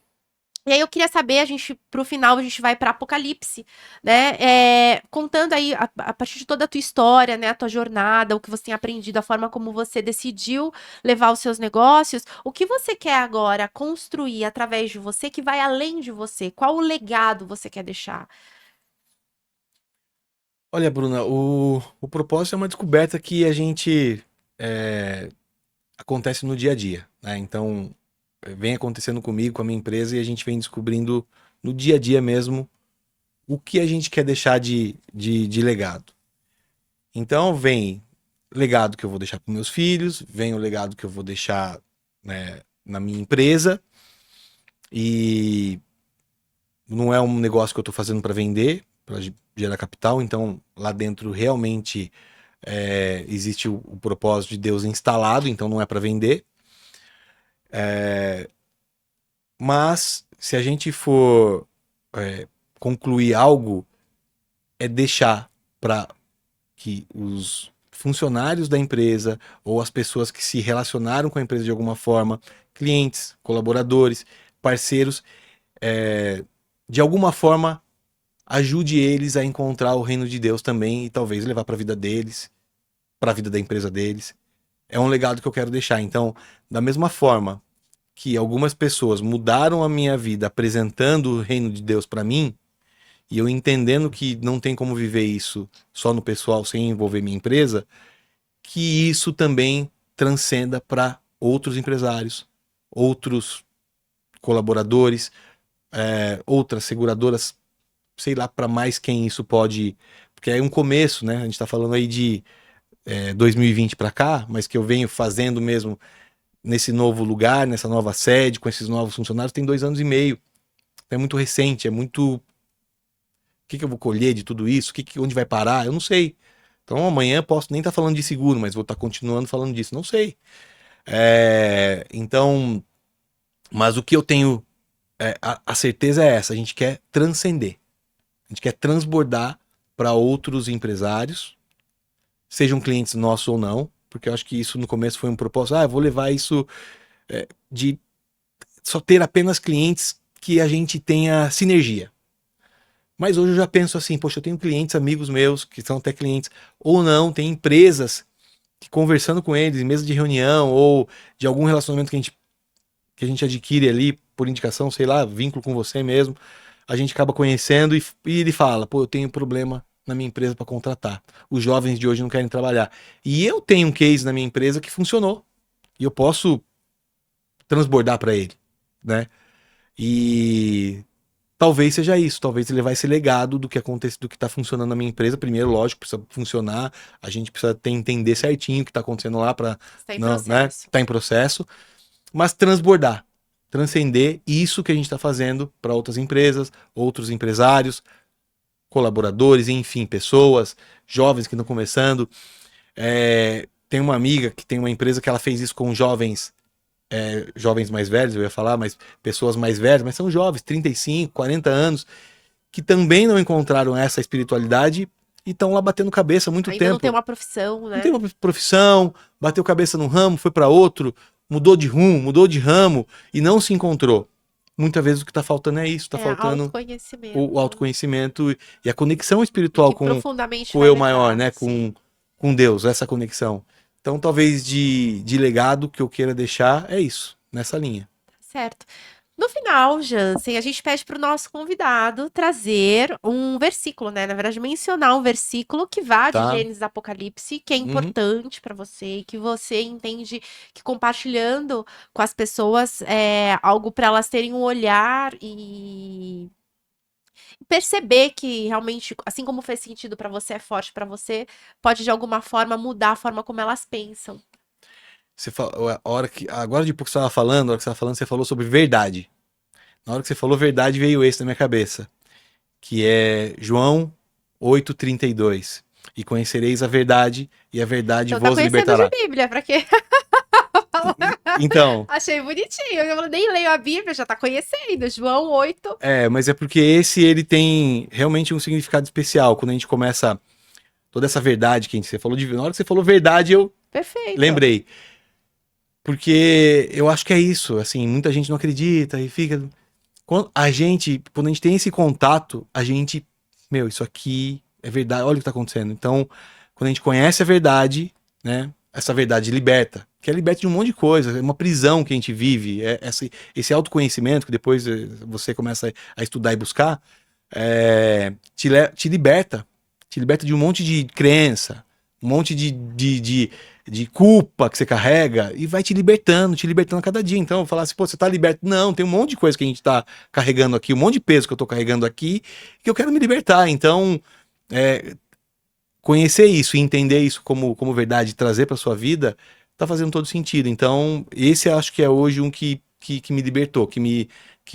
Speaker 1: E aí eu queria saber, pro final, a gente vai para Apocalipse, né? Contando aí, a partir de toda a tua história, né? A tua jornada, o que você tem aprendido, a forma como você decidiu levar os seus negócios. O que você quer agora construir através de você que vai além de você? Qual o legado você quer deixar?
Speaker 2: Olha, Bruna, o propósito é uma descoberta que a gente é, acontece no dia a dia, né? Então, vem acontecendo comigo, com a minha empresa, e a gente vem descobrindo no dia a dia mesmo o que a gente quer deixar de legado. Então, vem legado que eu vou deixar para meus filhos, vem o legado que eu vou deixar, né, na minha empresa, e não é um negócio que eu estou fazendo para vender, para gerar capital, então lá dentro realmente existe o propósito de Deus instalado, então não é para vender. Mas se a gente for concluir algo, é deixar para que os funcionários da empresa ou as pessoas que se relacionaram com a empresa de alguma forma, clientes, colaboradores, parceiros, de alguma forma ajude eles a encontrar o reino de Deus também e talvez levar para a vida deles, para a vida da empresa deles. é um legado que eu quero deixar. Então, da mesma forma que algumas pessoas mudaram a minha vida apresentando o reino de Deus para mim, e eu entendendo que não tem como viver isso só no pessoal sem envolver minha empresa, que isso também transcenda para outros empresários, outros colaboradores, outras seguradoras, sei lá para mais quem isso pode, porque é um começo, né? A gente está falando aí de 2020 para cá, mas que eu venho fazendo mesmo nesse novo lugar, nessa nova sede, com esses novos funcionários, tem 2 anos e meio. É muito recente, é muito. O que eu vou colher de tudo isso? Onde vai parar? Eu não sei. Então amanhã posso nem estar falando de seguro, mas vou estar continuando falando disso. Não sei. Então, mas o que eu tenho, a certeza é essa: a gente quer transcender, a gente quer transbordar para outros empresários, sejam clientes nossos ou não, porque eu acho que isso no começo foi um propósito. Eu vou levar isso de só ter apenas clientes que a gente tenha sinergia. Mas hoje eu já penso assim, poxa, eu tenho clientes, amigos meus, que são até clientes, ou não, tem empresas que conversando com eles em mesa de reunião, ou de algum relacionamento que a gente adquire ali por indicação, sei lá, vínculo com você mesmo, a gente acaba conhecendo e ele fala, pô, eu tenho problema na minha empresa para contratar. Os jovens de hoje não querem trabalhar. E eu tenho um case na minha empresa que funcionou. E eu posso transbordar para ele, né? E talvez seja isso, talvez ele vai ser legado do que acontece, do que está funcionando na minha empresa. Primeiro, lógico, precisa funcionar, a gente precisa entender certinho o que está acontecendo lá para,
Speaker 1: Está em
Speaker 2: né,
Speaker 1: processo.
Speaker 2: tá em processo, mas transbordar, transcender isso que a gente está fazendo para outras empresas, outros empresários, colaboradores, enfim, pessoas, jovens que estão começando. Tem uma amiga que tem uma empresa que ela fez isso com jovens mais velhos, eu ia falar, mas pessoas mais velhas, mas são jovens, 35, 40 anos, que também não encontraram essa espiritualidade e estão lá batendo cabeça há muito
Speaker 1: Ainda
Speaker 2: tempo.
Speaker 1: não tem uma profissão,
Speaker 2: Não
Speaker 1: né?
Speaker 2: tem uma profissão, bateu cabeça num ramo, foi para outro, mudou de rumo, mudou de ramo e não se encontrou. Muitas vezes o que está faltando é isso, está faltando
Speaker 1: Autoconhecimento.
Speaker 2: o autoconhecimento e a conexão
Speaker 1: E
Speaker 2: espiritual
Speaker 1: que profundamente
Speaker 2: com o
Speaker 1: vai
Speaker 2: eu maior,
Speaker 1: levar,
Speaker 2: né?
Speaker 1: sim.
Speaker 2: Com Deus, essa conexão. Então, talvez de legado que eu queira deixar é isso, nessa linha.
Speaker 1: Certo. No final, Jansen, a gente pede para o nosso convidado trazer um versículo, né? Na verdade, mencionar um versículo que vá de
Speaker 2: Tá?
Speaker 1: Gênesis a Apocalipse, que é
Speaker 2: Uhum.
Speaker 1: importante para você e que você entende que compartilhando com as pessoas é algo para elas terem um olhar e perceber que realmente, assim como fez sentido para você, é forte para você, pode de alguma forma mudar a forma como elas pensam.
Speaker 2: Você fala, agora de pouco você estava falando, a hora que você estava falando, você falou sobre verdade. Na hora que você falou verdade, veio esse na minha cabeça, que é João 8:32. E conhecereis a verdade, e a verdade
Speaker 1: Então tá
Speaker 2: vos
Speaker 1: conhecendo de
Speaker 2: libertará.
Speaker 1: Bíblia, para quê?
Speaker 2: Então,
Speaker 1: Achei bonitinho. Eu nem leio a Bíblia, já tá conhecendo. João 8.
Speaker 2: mas é porque esse ele tem realmente um significado especial. Quando a gente começa toda essa verdade que você falou na hora que você falou verdade, eu
Speaker 1: Perfeito.
Speaker 2: lembrei. Porque eu acho que é isso, assim, muita gente não acredita e fica. Quando a gente tem esse contato, a gente, meu, isso aqui é verdade, olha o que tá acontecendo. Então, quando a gente conhece a verdade, né, essa verdade liberta, que é liberta de um monte de coisa, é uma prisão que a gente vive, esse autoconhecimento que depois você começa a estudar e buscar, te liberta de um monte de crença, um monte de culpa que você carrega e vai te libertando a cada dia. Então, eu falar assim, pô, você tá liberto. Não, tem um monte de coisa que a gente tá carregando aqui, um monte de peso que eu tô carregando aqui, que eu quero me libertar. Então, é, conhecer isso e entender isso como verdade e trazer para sua vida, tá fazendo todo sentido. Então, esse eu acho que é hoje um que me libertou, que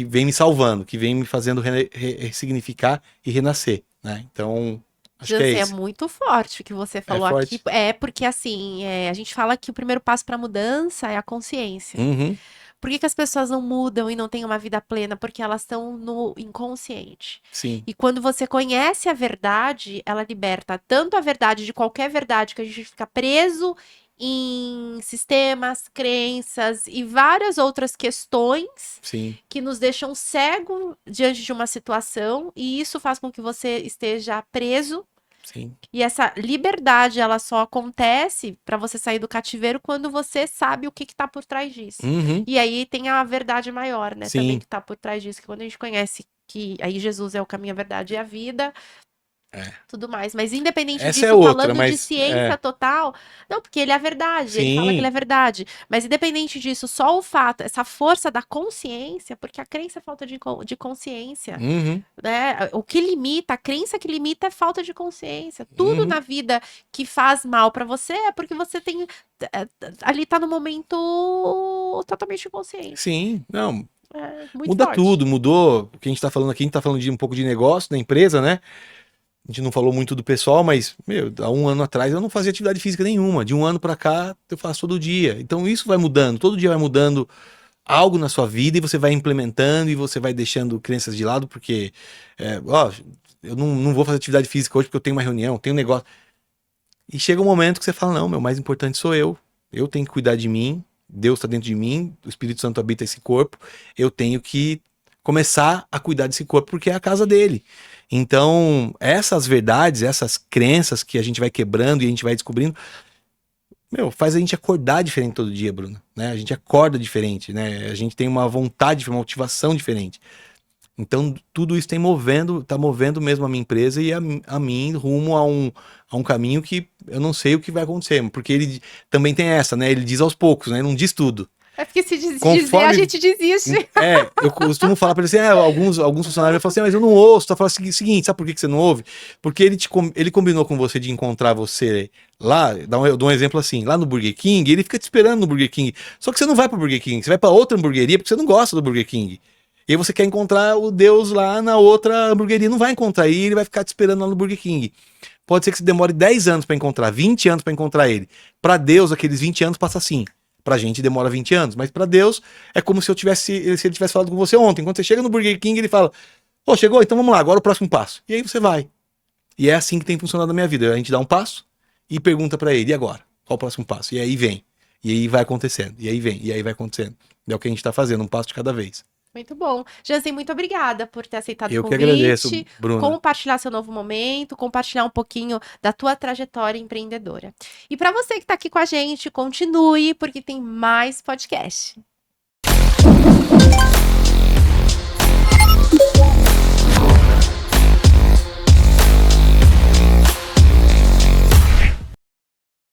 Speaker 2: vem me salvando, que vem me fazendo ressignificar e renascer, né? Então, acho que é
Speaker 1: Jansen, é
Speaker 2: esse.
Speaker 1: muito forte o que você
Speaker 2: É
Speaker 1: falou aqui.
Speaker 2: forte.
Speaker 1: É porque, assim, a gente fala que o primeiro passo para a mudança é a consciência.
Speaker 2: Uhum,
Speaker 1: Por que que as pessoas não mudam e não têm uma vida plena? Porque elas estão no inconsciente.
Speaker 2: sim,
Speaker 1: E quando você conhece a verdade, ela liberta tanto a verdade de qualquer verdade que a gente fica preso em sistemas, crenças e várias outras questões
Speaker 2: sim.
Speaker 1: que nos deixam cego diante de uma situação, e isso faz com que você esteja preso
Speaker 2: Sim.
Speaker 1: E essa liberdade, ela só acontece para você sair do cativeiro quando você sabe o que tá por trás disso.
Speaker 2: Uhum.
Speaker 1: E aí tem a verdade maior, né?
Speaker 2: Sim.
Speaker 1: Também que tá por trás disso, que quando a gente conhece que aí Jesus é o caminho, a verdade e a vida, tudo mais. Mas independente
Speaker 2: Essa é
Speaker 1: disso,
Speaker 2: outra,
Speaker 1: falando de
Speaker 2: mas
Speaker 1: ciência total, não, porque ele é a verdade, ele fala que
Speaker 2: sim.
Speaker 1: ele é verdade. Mas independente disso, só o fato, essa força da consciência, porque a crença é falta de consciência,
Speaker 2: Uhum.
Speaker 1: né? O que limita, a crença que limita é falta de consciência. Tudo
Speaker 2: Uhum.
Speaker 1: na vida que faz mal pra você é porque você tem ali tá no momento totalmente inconsciente.
Speaker 2: Sim, não,
Speaker 1: É muito
Speaker 2: muda
Speaker 1: forte.
Speaker 2: tudo, mudou. O que a gente tá falando aqui, a gente tá falando de um pouco de negócio da empresa, né? A gente não falou muito do pessoal, mas, meu, há um ano atrás eu não fazia atividade física nenhuma. De um ano pra cá, eu faço todo dia. Então isso vai mudando, todo dia vai mudando algo na sua vida e você vai implementando e você vai deixando crenças de lado, porque, ó, eu não vou fazer atividade física hoje porque eu tenho uma reunião, tenho um negócio. E chega um momento que você fala, não, meu, mais importante sou eu. Eu tenho que cuidar de mim, Deus está dentro de mim, o Espírito Santo habita esse corpo, eu tenho que começar a cuidar desse corpo porque é a casa dele. Então, essas verdades, essas crenças que a gente vai quebrando e a gente vai descobrindo, meu, faz a gente acordar diferente todo dia, Bruno, né? A gente acorda diferente, né? A gente tem uma vontade, uma motivação diferente. Então, tudo isso tá movendo mesmo a minha empresa e a mim rumo a um caminho que eu não sei o que vai acontecer, porque ele também tem essa, né? Ele diz aos poucos, né? Ele não diz tudo.
Speaker 1: É porque se dizer,
Speaker 2: Conforme-
Speaker 1: a gente desiste.
Speaker 2: Eu costumo falar para ele assim, alguns funcionários falam assim, mas eu não ouço. Tu fala o seguinte, sabe por que você não ouve? Porque ele combinou com você de encontrar você lá, eu dou um exemplo assim, lá no Burger King, ele fica te esperando no Burger King. Só que você não vai pro Burger King, você vai para outra hamburgueria porque você não gosta do Burger King. E aí você quer encontrar o Deus lá na outra hamburgueria, não vai encontrar, e ele vai ficar te esperando lá no Burger King. Pode ser que você demore 10 anos para encontrar, 20 anos para encontrar ele. Para Deus, aqueles 20 anos passa assim. Pra gente demora 20 anos, mas pra Deus é como se se ele tivesse falado com você ontem. Quando você chega no Burger King, ele fala: "Pô, chegou? Então vamos lá, agora o próximo passo". E aí você vai. E é assim que tem funcionado na minha vida. A gente dá um passo e pergunta pra ele: "E agora? Qual o próximo passo?". E aí vem. E aí vai acontecendo. E aí vem. E aí vai acontecendo. É o que a gente tá fazendo, um passo de cada vez.
Speaker 1: Muito bom. Jansen, muito obrigada por ter aceitado o
Speaker 2: Eu que
Speaker 1: convite,
Speaker 2: agradeço, Bruna.
Speaker 1: compartilhar seu novo momento, compartilhar um pouquinho da tua trajetória empreendedora. E para você que está aqui com a gente, continue, porque tem mais podcast.